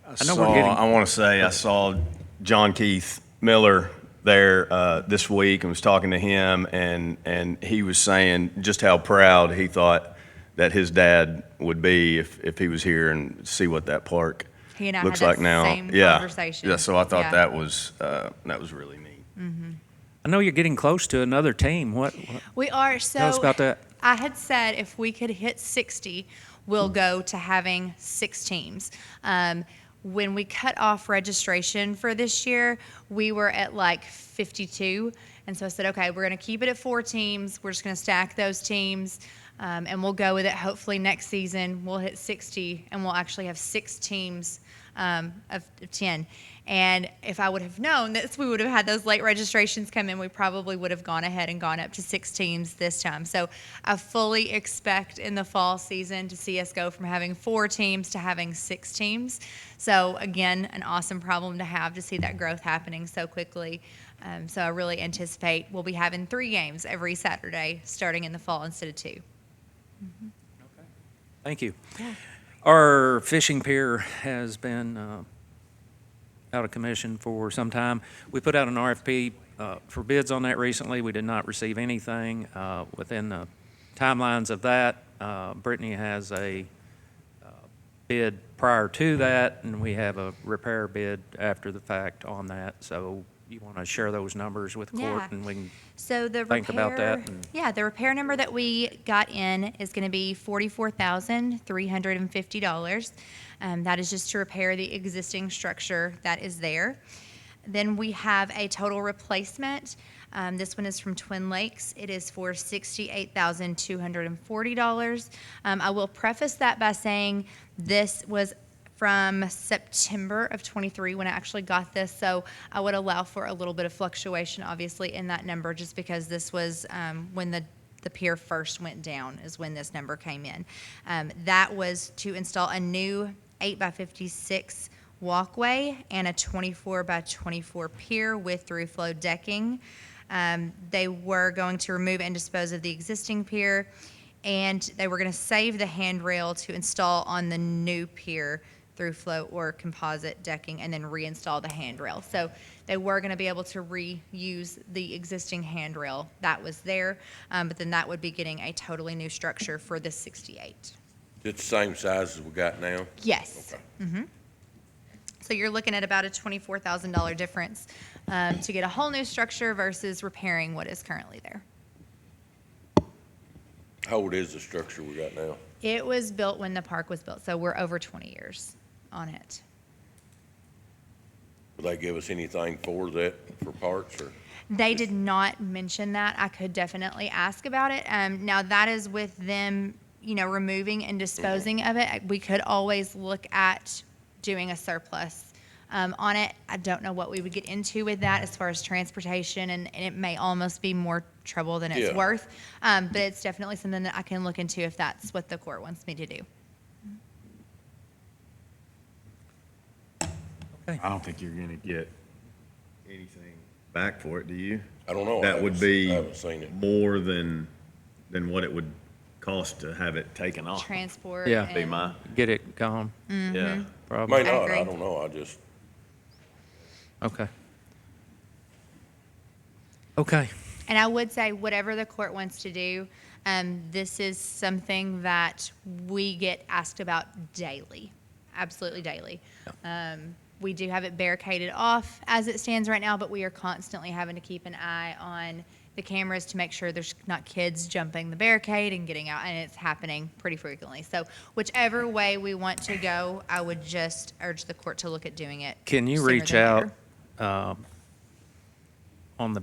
A: I know we're getting-
E: I want to say I saw John Keith Miller there this week and was talking to him, and he was saying just how proud he thought that his dad would be if he was here and see what that park
K: He and I
E: looks
K: had
E: like
K: that
E: now.
K: same
E: Yeah.
K: conversation.
E: Yeah, so I thought
K: Yeah.
E: that was really neat.
A: I know you're getting close to another team. What
K: We are. So
A: tell us about that?
K: I had said if we could hit 60, we'll go to having 6 teams. When we cut off registration for this year, we were at like 52. And so I said, okay, we're going to keep it at 4 teams. We're just going to stack those teams, and we'll go with it. Hopefully next season we'll hit 60, and we'll actually have 6 teams of 10. And if I would have known that we would have had those late registrations come in, we probably would have gone ahead and gone up to 6 teams this time. So I fully expect in the fall season to see us go from having 4 teams to having 6 teams. So again, an awesome problem to have, to see that growth happening so quickly. So I really anticipate we'll be having 3 games every Saturday starting in the fall instead of 2.
A: Thank you. Our fishing pier has been out of commission for some time. We put out an RFP for bids on that recently. We did not receive anything within the timelines of that. Brittany has a bid prior to that, and we have a repair bid after the fact on that. So you want to share those numbers with court,
K: Yeah.
A: and we can
K: So the
A: think about
K: repair,
A: that and-
K: yeah, the repair number that we got in is going to be $44,350. That is just to repair the existing structure that is there. Then we have a total replacement. This one is from Twin Lakes. It is for $68,240. I will preface that by saying this was from September of 23 when I actually got this, so I would allow for a little bit of fluctuation, obviously, in that number, just because this was when the pier first went down is when this number came in. That was to install a new 8x56 walkway and a 24x24 pier with through-flow decking. They were going to remove and dispose of the existing pier, and they were going to save the handrail to install on the new pier through flow or composite decking, and then reinstall the handrail. So they were going to be able to reuse the existing handrail that was there, but then that would be getting a totally new structure for the 68.
C: It's the same size as we got now?
K: Yes.
C: Okay.
K: So you're looking at about a $24,000 difference to get a whole new structure versus repairing what is currently there.
C: How old is the structure we got now?
K: It was built when the park was built, so we're over 20 years on it.
C: Will they give us anything for that, for parts, or?
K: They did not mention that. I could definitely ask about it. Now that is with them, removing and disposing of it. We could always look at doing a surplus on it. I don't know what we would get into with that as far as transportation, and it may almost be more trouble than it's
C: Yeah.
K: worth. But it's definitely something that I can look into if that's what the court wants me to do.
E: I don't think you're gonna get anything back for it, do you?
C: I don't know. I
E: That would
C: haven't-
E: be
C: I haven't seen it.
E: more than what it would cost to have it taken off.
K: Transport.
A: Yeah.
E: Be
K: and-
E: my,
A: get it gone,
E: yeah.
A: probably.
C: May not,
K: agree.
C: I don't know, I just,
A: Okay. Okay.
K: And I would say, whatever the court wants to do, this is something that we get asked about daily, absolutely daily. We do have it barricaded off as it stands right now, but we are constantly having to keep an eye on the cameras to make sure there's not kids jumping the barricade and getting out, and it's happening pretty frequently. So whichever way we want to go, I would just urge the court to look at doing it.
A: Can you
K: sooner
A: reach
K: than
A: out
K: later.
A: on the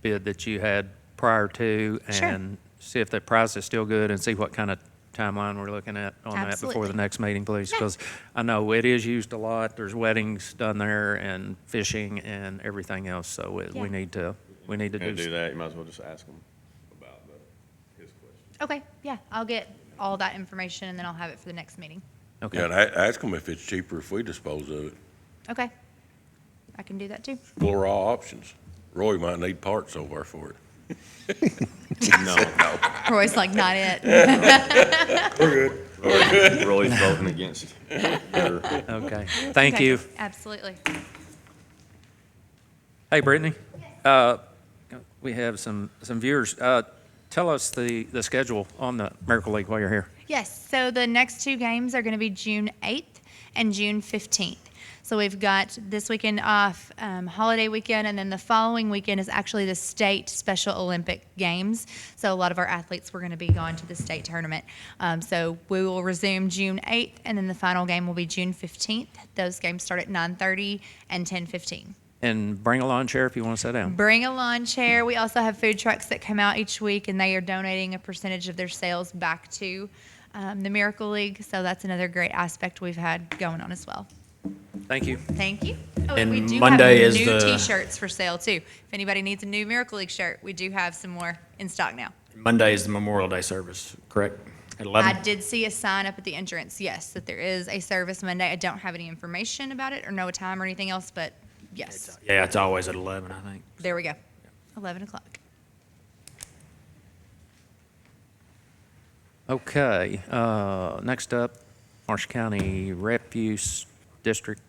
A: bid that you had prior to
K: Sure.
A: and see if the price is still good and see what kind of timeline we're looking at on that before
K: Absolutely.
A: the next meeting, please?
K: Yeah.
A: Because I know it is used a lot. There's weddings done there and fishing and everything else, so
K: Yeah.
A: we need to
E: To
A: do.
E: do that, you might as well just ask him about his question.
K: Okay, yeah, I'll get all that information and then I'll have it for the next meeting.
A: Okay.
C: Yeah, and ask them if it's cheaper if we dispose of it.
K: Okay, I can do that too.
C: Explore all options. Roy might need parts over for it.
E: No.
K: Roy's like, not it.
E: Roy's voting against your
A: Okay, thank
K: Okay,
A: you.
K: Absolutely.
A: Hey, Brittany, we have some viewers. Tell us the schedule on the Miracle League while you're here.
K: Yes, so the next two games are going to be June 8th and June 15th. So we've got this weekend off, holiday weekend, and then the following weekend is actually the state Special Olympic Games. So a lot of our athletes were going to be going to the state tournament. So we will resume June 8th, and then the final game will be June 15th. Those games start at 9:30 and 10:15.
A: And bring a lawn chair if you want to sit down.
K: Bring a lawn chair. We also have food trucks that come out each week, and they are donating a percentage of their sales back to the Miracle League. So that's another great aspect we've had going on as well.
A: Thank you.
K: Thank you. Oh,
I: And
K: we do
I: Monday
K: have
I: is
K: new
I: the-
K: T-shirts for sale too. If anybody needs a new Miracle League shirt, we do have some more in stock now.
I: Monday is the Memorial Day service, correct? At 11?
K: I did see a sign up at the entrance, yes, that there is a service Monday. I don't have any information about it or know a time or anything else, but yes,
I: Yeah, it's always at 11, I think.
K: there we go. 11 o'clock.
A: Okay, next up, Marshall County Refuse District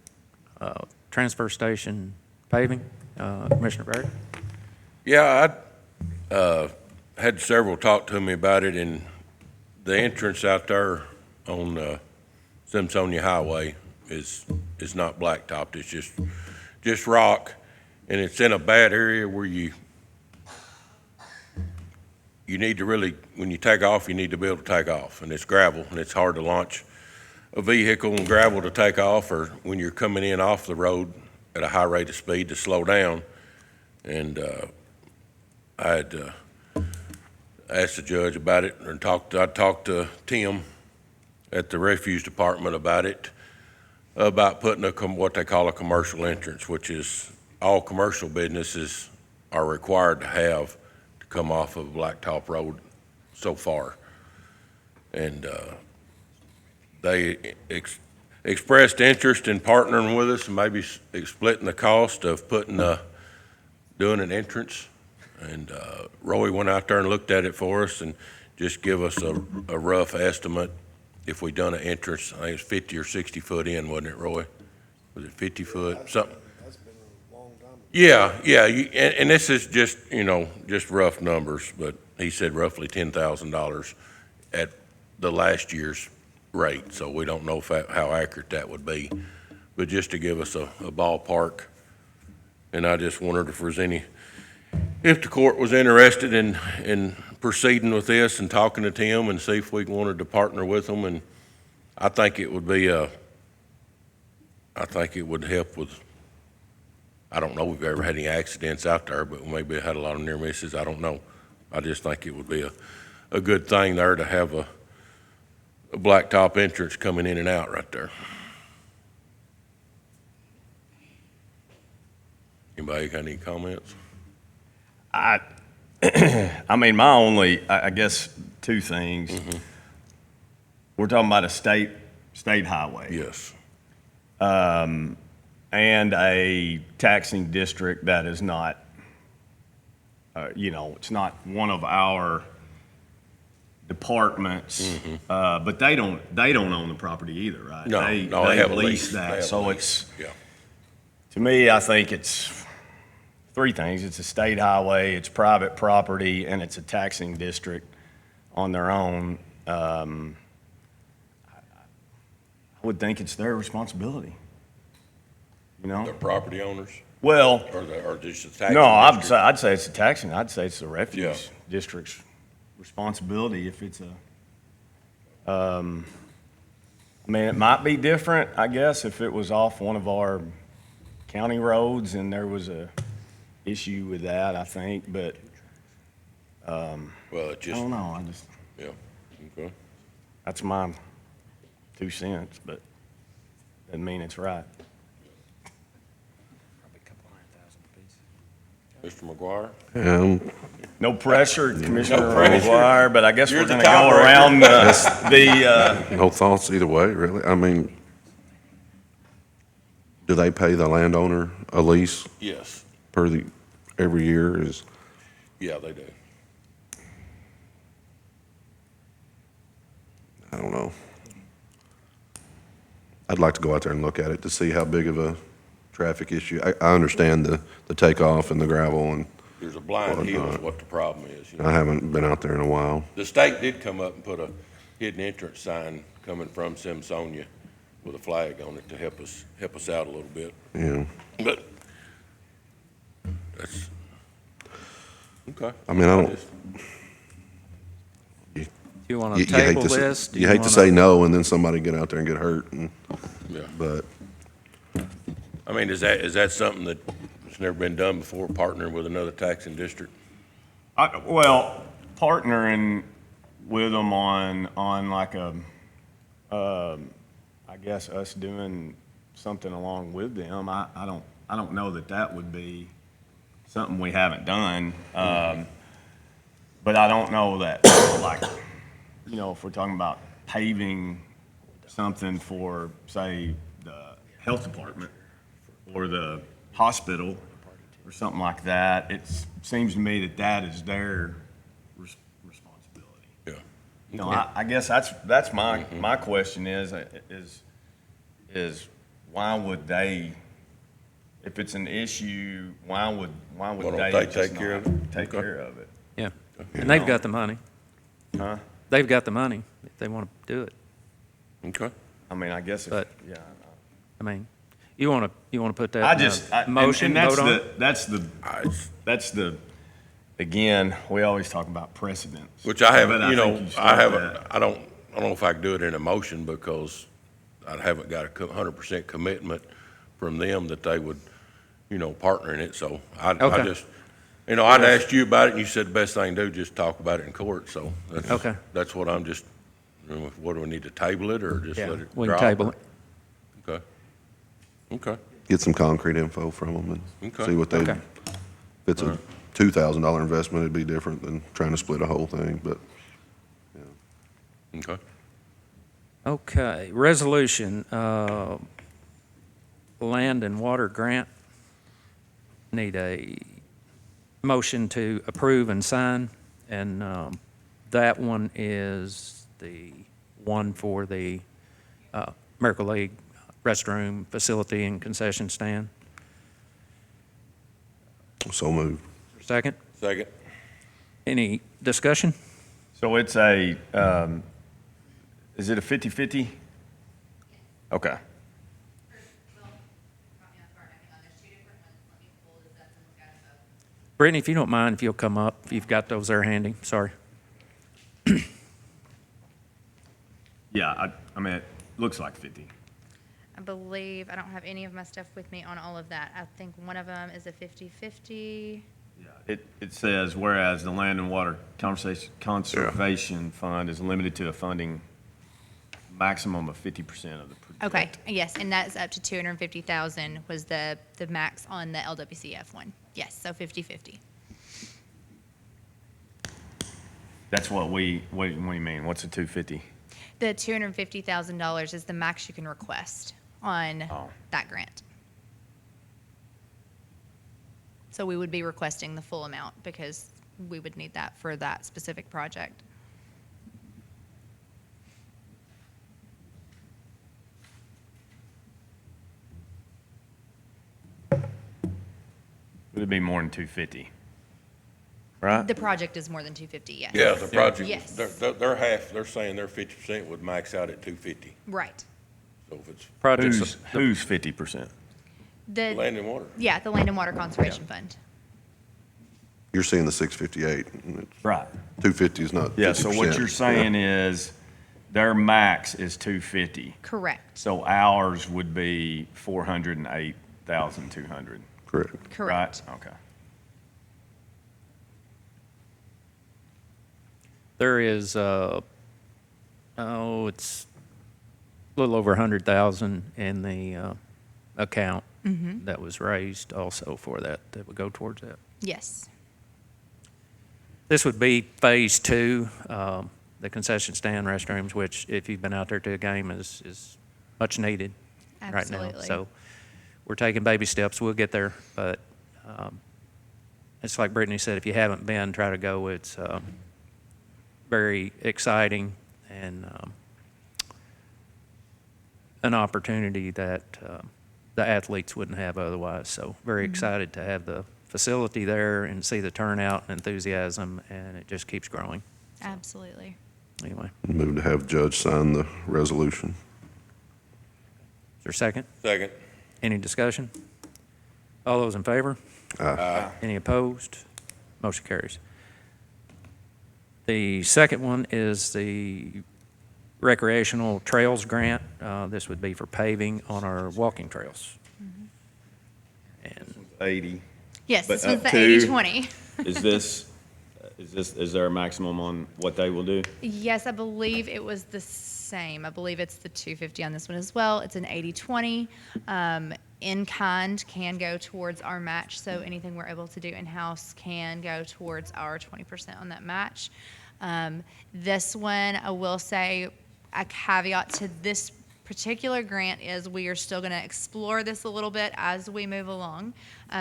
A: Transfer Station paving. Commissioner Barrett?
C: Yeah, I had several talk to me about it, and the entrance out there on Simpsonia Highway is not blacktopped. It's just rock, and it's in a bad area where you need to really, when you take off, you need to be able to take off, and it's gravel, and it's hard to launch a vehicle and gravel to take off, or when you're coming in off the road at a high rate of speed to slow down. And I had asked the judge about it, and I talked to Tim at the refuse department about it, about putting what they call a commercial entrance, which is all commercial businesses are required to have to come off of a blacktop road so far. And they expressed interest in partnering with us and maybe splitting the cost of doing an entrance. And Roy went out there and looked at it for us and just give us a rough estimate if we done an entrance. I think it's 50 or 60 foot in, wasn't it, Roy? Was it 50 foot, something?
L: That's been a long time ago.
C: Yeah, and this is just, just rough numbers, but he said roughly $10,000 at the last year's rate, so we don't know how accurate that would be. But just to give us a ballpark, and I just wondered if the court was interested in proceeding with this and talking to Tim and see if we wanted to partner with them, and I think it would help with, I don't know if we've ever had any accidents out there, but maybe we had a lot of near misses, I don't know. I just think it would be a good thing there to have a blacktop entrance coming in and out right there. Anybody got any comments?
E: I mean, my only, I guess, two things. We're talking about a state highway.
C: Yes.
E: And a taxing district that is not, it's not one of our departments, but they don't own the property either, right?
C: No,
E: They
C: they have a
E: lease
C: lease. They
E: that,
C: have a
E: so
C: lease.
E: it's,
C: Yeah.
E: to me, I think it's three things. It's a state highway, it's private property, and it's a taxing district on their own. I would think it's their responsibility. you know?
C: The property owners,
E: Well,
C: or just the taxing
E: no,
C: district?
E: I'd say it's a taxing, I'd say it's the refuge
C: Yeah.
E: district's responsibility if it's a, I mean, it might be different, I guess, if it was off one of our county roads and there was a issue with that, I think, but,
C: Well, it
E: I
C: just,
E: don't know, I just,
C: yeah, okay.
E: that's my 2 cents, but doesn't mean it's right.
C: Mr. McGuire?
J: And
E: No pressure, Commissioner
C: pressure.
E: McGuire, but I guess
C: You're
E: we're
C: the
E: gonna go
C: tiebreaker.
E: around the,
J: no thoughts either way, really. I mean, do they pay the landowner a lease
C: Yes,
J: every year is,
C: yeah, they do.
J: I don't know. I'd like to go out there and look at it to see how big of a traffic issue. I understand the takeoff and the gravel, and
C: There's a blind hill is
J: Whatnot.
C: what the problem is. You know.
J: I haven't been out there in a while.
C: The state did come up and put a hidden entrance sign coming from Simsonia with a flag on it to help us out a little bit.
J: Yeah.
C: But that's, okay.
J: I mean, I don't,
C: Just-
A: Do you want
J: you
A: to
J: hate
A: table
J: to,
A: this? Do
J: you hate to
A: wanna-
J: say no and then somebody get out there and get hurt,
C: Yeah.
J: but
C: I mean, is that something that's never been done before, partnering with another taxing district?
E: well, partnering with them on like a, I guess us doing something along with them, I don't know that would be something we haven't done. But I don't know that, like, you know, if we're talking about paving something for, say, the health department or the hospital or something like that, it seems to me that is their responsibility.
C: Yeah.
E: You know, I guess that's my question is why would they, if it's an issue, why would
C: Why don't
E: they
C: they
E: just
C: take care
E: not
C: of it?
E: take
C: Okay.
E: care of it?
A: Yeah, and they've got the money.
E: Huh?
A: They've got the money if they want to do it.
C: Okay.
E: I mean, I guess,
A: But-
E: yeah.
A: I mean, you want to put that
E: I
A: in a
E: just, and
A: motion,
E: that's
A: vote on it?
E: that's the, again, we always talk about precedents.
C: Which I haven't,
E: But
C: you know,
E: think
C: I
E: start
C: haven't,
E: that.
C: I don't know if I could do it in a motion because I haven't got a 100% commitment from them that they would, you know, partner in it. So I
A: Okay.
C: just, you know, I'd asked you about it and you said the best thing to do, just talk about it in court. So
A: Okay.
C: that's what I'm just, you know, what do we need to table it or just
A: Yeah,
C: let it
A: we can
C: drop?
A: table it.
C: Okay. Okay.
J: get some concrete info from them and
C: Okay.
J: see what they,
A: Okay.
J: if it's a $2,000 investment, it'd be different than trying to split a whole thing, but
C: Okay.
A: Okay, resolution, land and water grant. Need a motion to approve and sign, and that one is the one for the Miracle League restroom facility and concession stand.
J: so moved.
A: Second,
C: Second.
A: any discussion?
E: So it's is it a 50-50? Okay.
A: Brittany, if you don't mind, if you'll come up, if you've got those there handy, sorry.
E: Yeah, I mean, it looks like 50.
K: I believe, I don't have any of my stuff with me on all of that. I think one of them is a 50/50.
E: It says, whereas the Land and Water Conservation Fund is limited to a funding maximum of 50% of the project.
K: Okay, yes, and that's up to 250,000 was the max on the LWCF one. Yes, so 50/50.
E: That's what do you mean? What's a 250?
K: The $250,000 is the max you can request on
E: Oh.
K: that grant. So we would be requesting the full amount because we would need that for that specific project.
E: Would it be more than 250? Right?
K: The project is more than 250, yes.
C: Yeah, the project,
K: Yes.
C: they're half, they're saying their 50% would max out at 250.
K: Right.
C: So if it's,
A: Projects,
E: Who's 50%?
K: The,
C: Land and water.
K: yeah, the Land and Water Conservation Fund.
J: You're seeing the 658, and it's
E: Right.
J: 250 is not 50%.
E: Yeah, so what you're saying is their max is 250.
K: Correct.
E: So ours would be 408,200.
J: Correct.
K: Correct.
E: Right? Okay.
A: There is, it's a little over 100,000 in the account that was raised also for that would go towards that.
K: Yes.
A: This would be phase two, the concession stand restrooms, which if you've been out there to a game is much needed right now.
K: Absolutely.
A: So we're taking baby steps. We'll get there, but it's like Brittany said, if you haven't been, try to go. It's very exciting and an opportunity that the athletes wouldn't have otherwise. So very excited to have the facility there and see the turnout and enthusiasm, and it just keeps growing.
K: Absolutely.
A: Anyway,
J: Move to have judge sign the resolution.
A: is there a second?
C: Second.
A: Any discussion? All those in favor?
J: Aye.
A: Any opposed? Motion carries. The second one is the recreational trails grant. This would be for paving on our walking trails. And
E: 80.
K: Yes,
E: But
K: this was
E: up
K: the
E: to-
K: 80/20.
E: Is there a maximum on what they will do?
K: Yes, I believe it was the same. I believe it's the 250 on this one as well. It's an 80/20. In kind can go towards our match, so anything we're able to do in-house can go towards our 20% on that match. This one, I will say, a caveat to this particular grant is we are still going to explore this a little bit as we move along.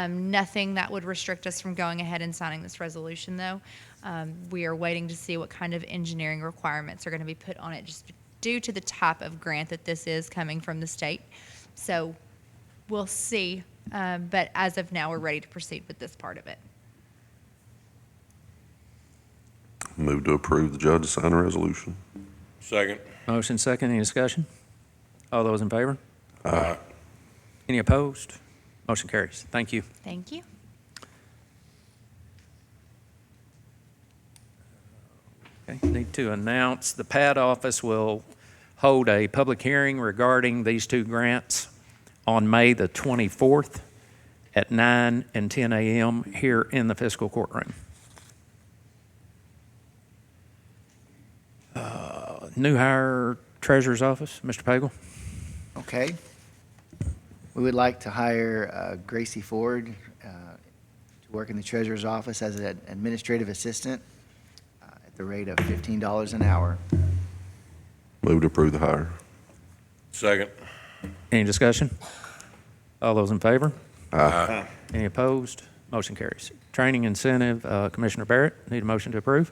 K: Nothing that would restrict us from going ahead and signing this resolution, though. We are waiting to see what kind of engineering requirements are going to be put on it, just due to the type of grant that this is coming from the state. So we'll see, but as of now, we're ready to proceed with this part of it.
J: Move to approve the judge to sign the resolution.
C: Second.
A: motion second, any discussion? All those in favor?
C: Aye.
A: Any opposed? Motion carries. Thank you.
K: Thank you.
A: Okay, need to announce the PAD office will hold a public hearing regarding these two grants on May the 24th at 9 and 10 a.m. here in the fiscal courtroom. New hire treasurer's office, Mr. Pagel.
G: Okay. We would like to hire Gracie Ford to work in the treasurer's office as an administrative assistant at the rate of $15 an hour.
J: Move to approve the hire.
C: Second.
A: Any discussion? All those in favor?
C: Aye.
A: Any opposed? Motion carries. Training incentive, Commissioner Barrett, need a motion to approve?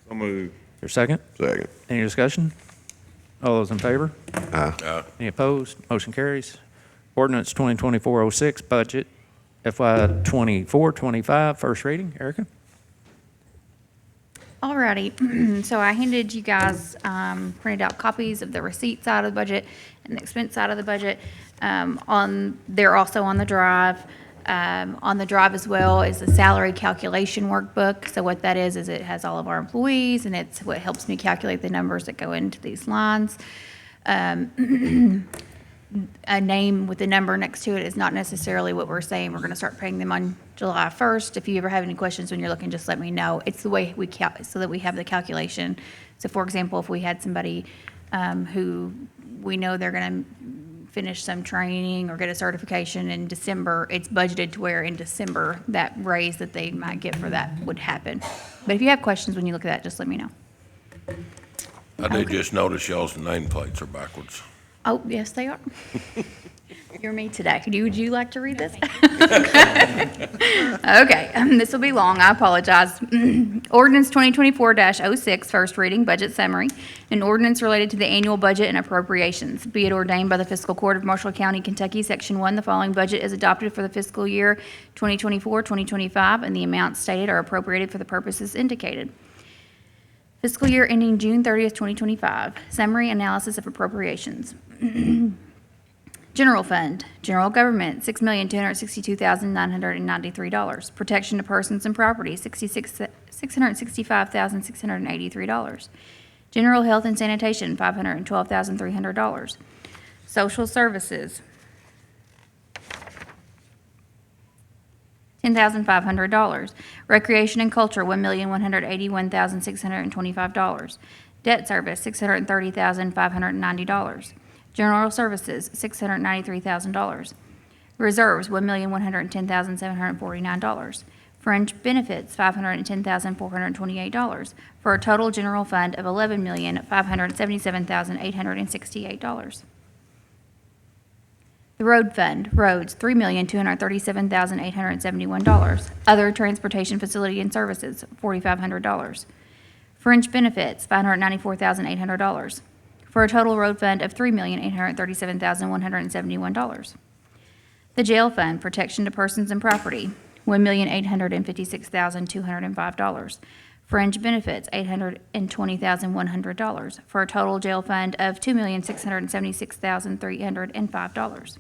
E: So move.
A: Is there a second?
J: Second.
A: Any discussion? All those in favor?
J: Aye.
C: Aye.
A: Any opposed? Motion carries. Ordinance 2024-06, budget FY 24-25, first reading. Erica?
M: Alrighty, so I handed you guys printed out copies of the receipt side of the budget and the expense side of the budget. They're also on the drive. On the drive as well is the salary calculation workbook. So what that is it has all of our employees, and it's what helps me calculate the numbers that go into these lines. A name with a number next to it is not necessarily what we're saying we're going to start paying them on July 1st. If you ever have any questions when you're looking, just let me know. It's the way we so that we have the calculation. So for example, if we had somebody who we know they're going to finish some training or get a certification in December, it's budgeted to where in December that raise that they might get for that would happen. But if you have questions when you look at that, just let me know.
C: I did
M: Okay.
C: just notice y'all's nameplates are backwards.
M: Oh, yes, they are. You're me today. Would you like to read this? Okay, this will be long. I apologize. Ordinance 2024-06, first reading, budget summary. An ordinance related to the annual budget and appropriations. Be it ordained by the Fiscal Court of Marshall County, Kentucky, Section 1, the following budget is adopted for the fiscal year 2024-2025, and the amounts stated are appropriated for the purposes indicated. Fiscal year ending June 30th, 2025. Summary analysis of appropriations. General Fund, General Government, $6,262,993. Protection to Persons and Property, $665,683. General Health and Sanitation, $512,300. Social Services, $10,500. Recreation and Culture, $1,181,625. Debt Service, $630,590. General Services, $693,000. Reserves, $1,110,749. Fringe Benefits, $510,428, for a total general fund of $11,577,868. The Road Fund, roads, $3,237,871. Other transportation facility and services, $4,500. Fringe Benefits, $594,800, for a total road fund of $3,837,171. The Jail Fund, protection to persons and property, $1,856,205. Fringe Benefits, $820,100, for a total jail fund of $2,676,305.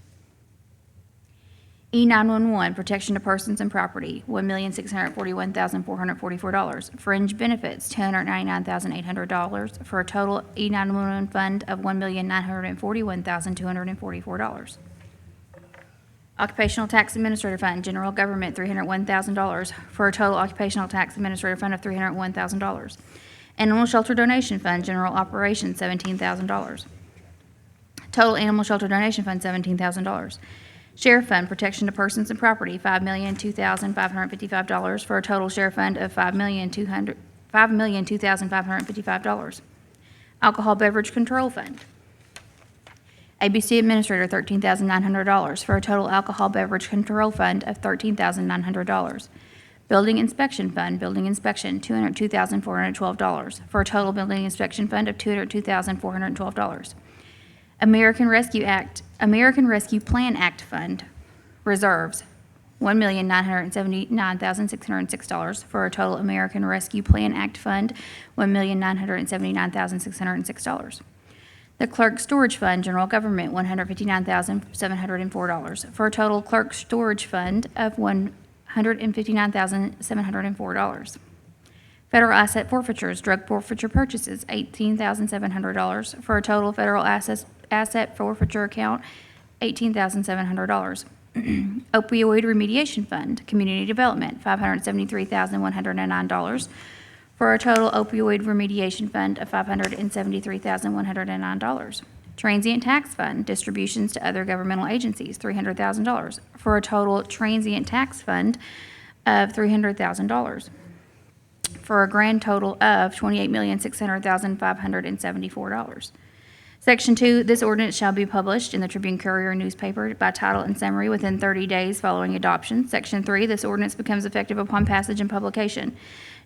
M: E911, protection to persons and property, $1,641,444. Fringe Benefits, $299,800, for a total E911 fund of $1,941,244. Occupational Tax Administrator Fund, General Government, $301,000, for a total Occupational Tax Administrator Fund of $301,000. Animal Shelter Donation Fund, General Operations, $17,000. Total Animal Shelter Donation Fund, $17,000. Sheriff Fund, protection to persons and property, $5,002,555, for a total sheriff fund of $5,002,555. Alcohol Beverage Control Fund, ABC Administrator, $13,900, for a total Alcohol Beverage Control Fund of $13,900. Building Inspection Fund, Building Inspection, $202,412, for a total Building Inspection Fund of $202,412. American Rescue Plan Act Fund, reserves, $1,979,606, for a total American Rescue Plan Act Fund, $1,979,606. The Clerk Storage Fund, General Government, $159,704, for a total Clerk Storage Fund of $159,704. Federal Asset Forfeitures, Drug Forfeiture Purchases, $18,700, for a total Federal Asset Forfeiture Account, $18,700. Opioid Remediation Fund, Community Development, $573,109, for a total Opioid Remediation Fund of $573,109. Transient Tax Fund, distributions to other governmental agencies, $300,000, for a total Transient Tax Fund of $300,000, for a grand total of $28,600,574. Section 2, this ordinance shall be published in the Tribune Courier newspaper by title and summary within 30 days following adoption. Section 3, this ordinance becomes effective upon passage and publication.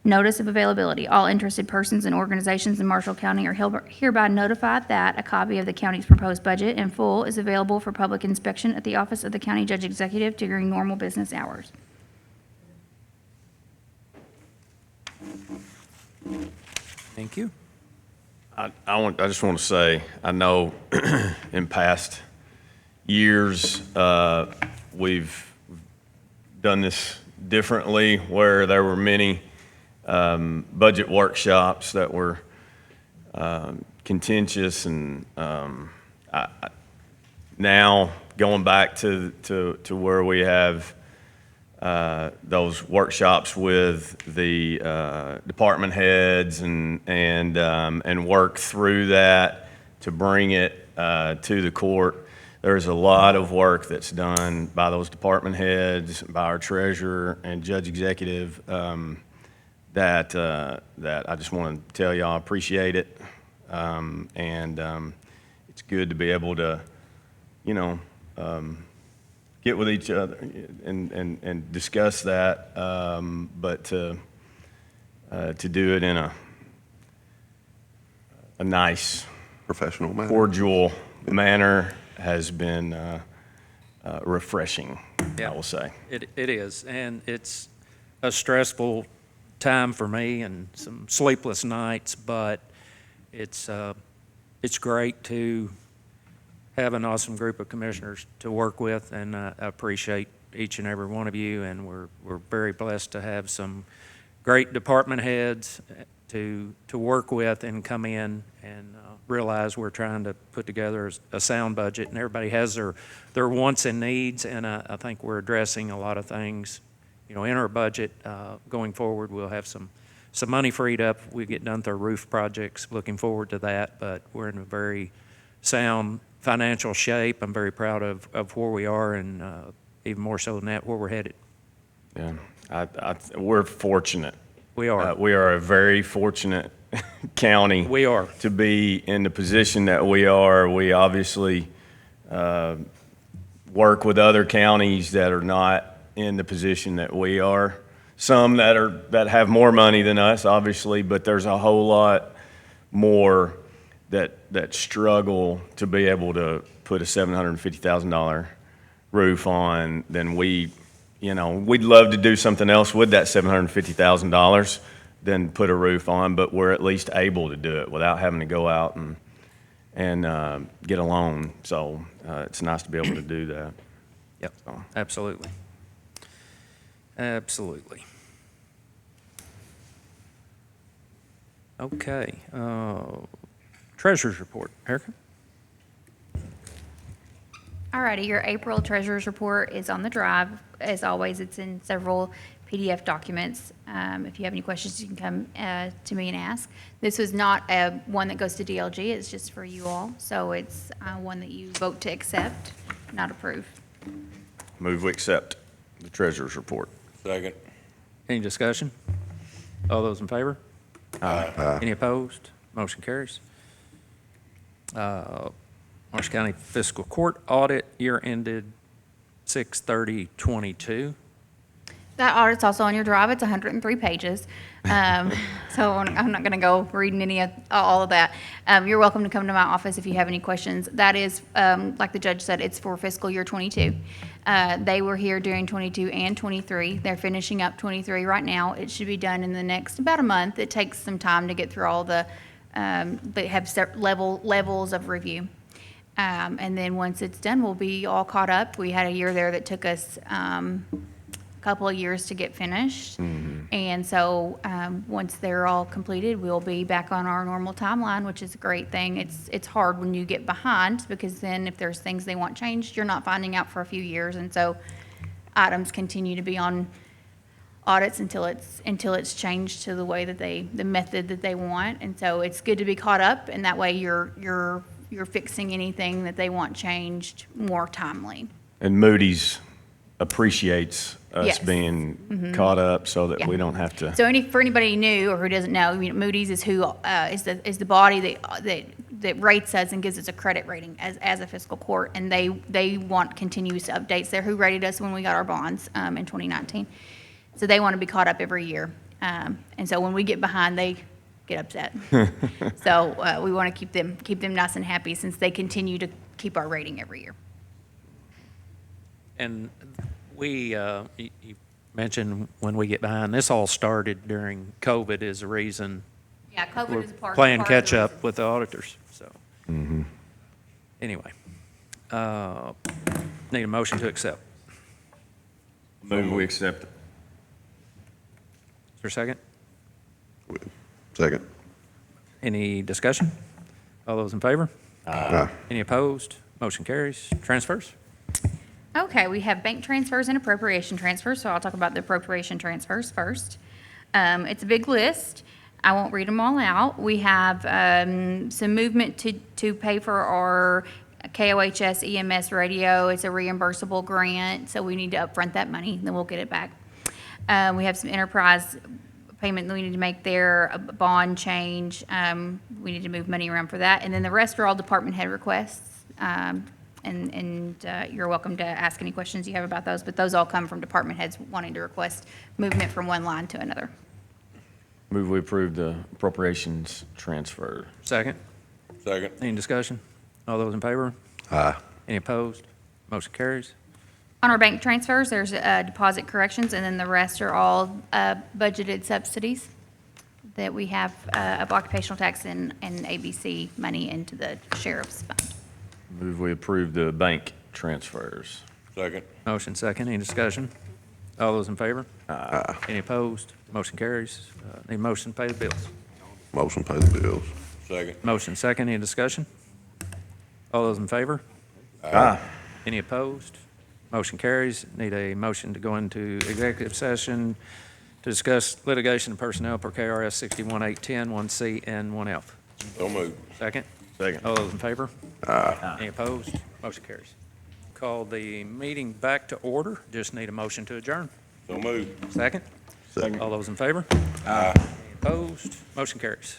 M: Notice of availability. All interested persons and organizations in Marshall County are hereby notified that a copy of the county's proposed budget in full is available for public inspection at the office of the County Judge Executive during normal business hours.
A: Thank you.
E: I just want to say, I know in past years, we've done this differently, where there were many budget workshops that were contentious, and now going back to where we have those workshops with the department heads and work through that to bring it to the court. There's a lot of work that's done by those department heads, by our treasurer and judge executive, that I just want to tell y'all I appreciate it. It's good to be able to, get with each other and discuss that, but to do it in a nice,
J: Professional manner.
E: cordial manner has been refreshing,
A: Yeah.
E: I will say.
A: It is, and it's a stressful time for me and some sleepless nights, but it's great to have an awesome group of commissioners to work with, and I appreciate each and every one of you, and we're very blessed to have some great department heads to work with and come in and realize we're trying to put together a sound budget, and everybody has their wants and needs, and I think we're addressing a lot of things. In our budget going forward, we'll have some money freed up. We get done with our roof projects. Looking forward to that, but we're in a very sound financial shape. I'm very proud of where we are, and even more so than that, where we're headed.
E: Yeah, we're fortunate.
A: We are.
E: We are a very fortunate county.
A: We are.
E: To be in the position that we are. We obviously work with other counties that are not in the position that we are. Some that have more money than us, obviously, but there's a whole lot more that struggle to be able to put a $750,000 roof on than we. We'd love to do something else with that $750,000 than put a roof on, but we're at least able to do it without having to go out and get a loan. So it's nice to be able to do that.
A: Yep, absolutely. Absolutely. Okay. Treasurer's report. Erica?
M: Alrighty, your April treasurer's report is on the drive. As always, it's in several PDF documents. If you have any questions, you can come to me and ask. This was not one that goes to DLG, it's just for you all. So it's one that you vote to accept, not approve.
E: Move we accept the treasurer's report.
C: Second.
A: Any discussion? All those in favor?
J: Aye.
A: Any opposed? Motion carries. Marshall County Fiscal Court audit, year ended 6/30/22.
M: That audit's also on your drive. It's 103 pages. So I'm not going to go reading all of that. You're welcome to come to my office if you have any questions. That is, like the judge said, it's for fiscal year 22. They were here during 22 and 23. They're finishing up 23 right now. It should be done in the next about a month. It takes some time to get through all the, they have levels of review. And then once it's done, we'll be all caught up. We had a year there that took us couple of years to get finished.
E: Mm-hmm.
M: And so once they're all completed, we'll be back on our normal timeline, which is a great thing. It's hard when you get behind, because then if there's things they want changed, you're not finding out for a few years. And so items continue to be on audits until it's changed to the way that the method that they want. And so it's good to be caught up, and that way you're fixing anything that they want changed more timely.
E: And Moody's appreciates us
M: Yes.
E: being caught up so that
M: Yeah.
E: we don't have to.
M: So for anybody new or who doesn't know, Moody's is who is the body that rates us and gives us a credit rating as a fiscal court, and they want continuous updates. They're who rated us when we got our bonds in 2019. So they want to be caught up every year, and so when we get behind, they get upset. So we want to keep them nice and happy, since they continue to keep our rating every year.
A: And we, you mentioned when we get behind, this all started during COVID is the reason
M: Yeah, COVID
A: we're
M: is part.
A: playing
M: part of the
A: catch up
M: reason.
A: with the auditors, so.
E: Mm-hmm.
A: Anyway, need a motion to accept.
E: Move we accept it.
A: Is there a second?
J: Second.
A: Any discussion? All those in favor?
J: Aye.
A: Any opposed? Motion carries. Transfers?
M: Okay, we have bank transfers and appropriation transfers, so I'll talk about the appropriation transfers first. It's a big list. I won't read them all out. We have some movement to pay for our KOHS EMS radio. It's a reimbursable grant, so we need to upfront that money, then we'll get it back. We have some enterprise payment that we need to make there, a bond change. We need to move money around for that. And then the rest are all department head requests. And you're welcome to ask any questions you have about those, but those all come from department heads wanting to request movement from one line to another.
E: Move we approve the appropriations transfer.
A: Second?
C: Second.
A: Any discussion? All those in favor?
J: Aye.
A: Any opposed? Motion carries.
M: On our bank transfers, there's deposit corrections, and then the rest are all budgeted subsidies that we have of occupational tax and ABC money into the sheriff's fund.
E: Move we approve the bank transfers.
C: Second.
A: Motion second, any discussion? All those in favor? Any opposed? Motion carries. Need a motion to pay the bills.
J: Motion pay the bills.
C: Second.
A: Motion second, any discussion? All those in favor?
E: Aye.
A: Any opposed? Motion carries. Need a motion to go into executive session to discuss litigation and personnel per KRS 61810, 1C and 1F.
C: So moved.
A: Second?
E: Second.
A: All those in favor? Any opposed? Motion carries. Call the meeting back to order. Just need a motion to adjourn.
C: So moved.
A: Second?
J: Second.
A: All those in favor? Any opposed? Motion carries.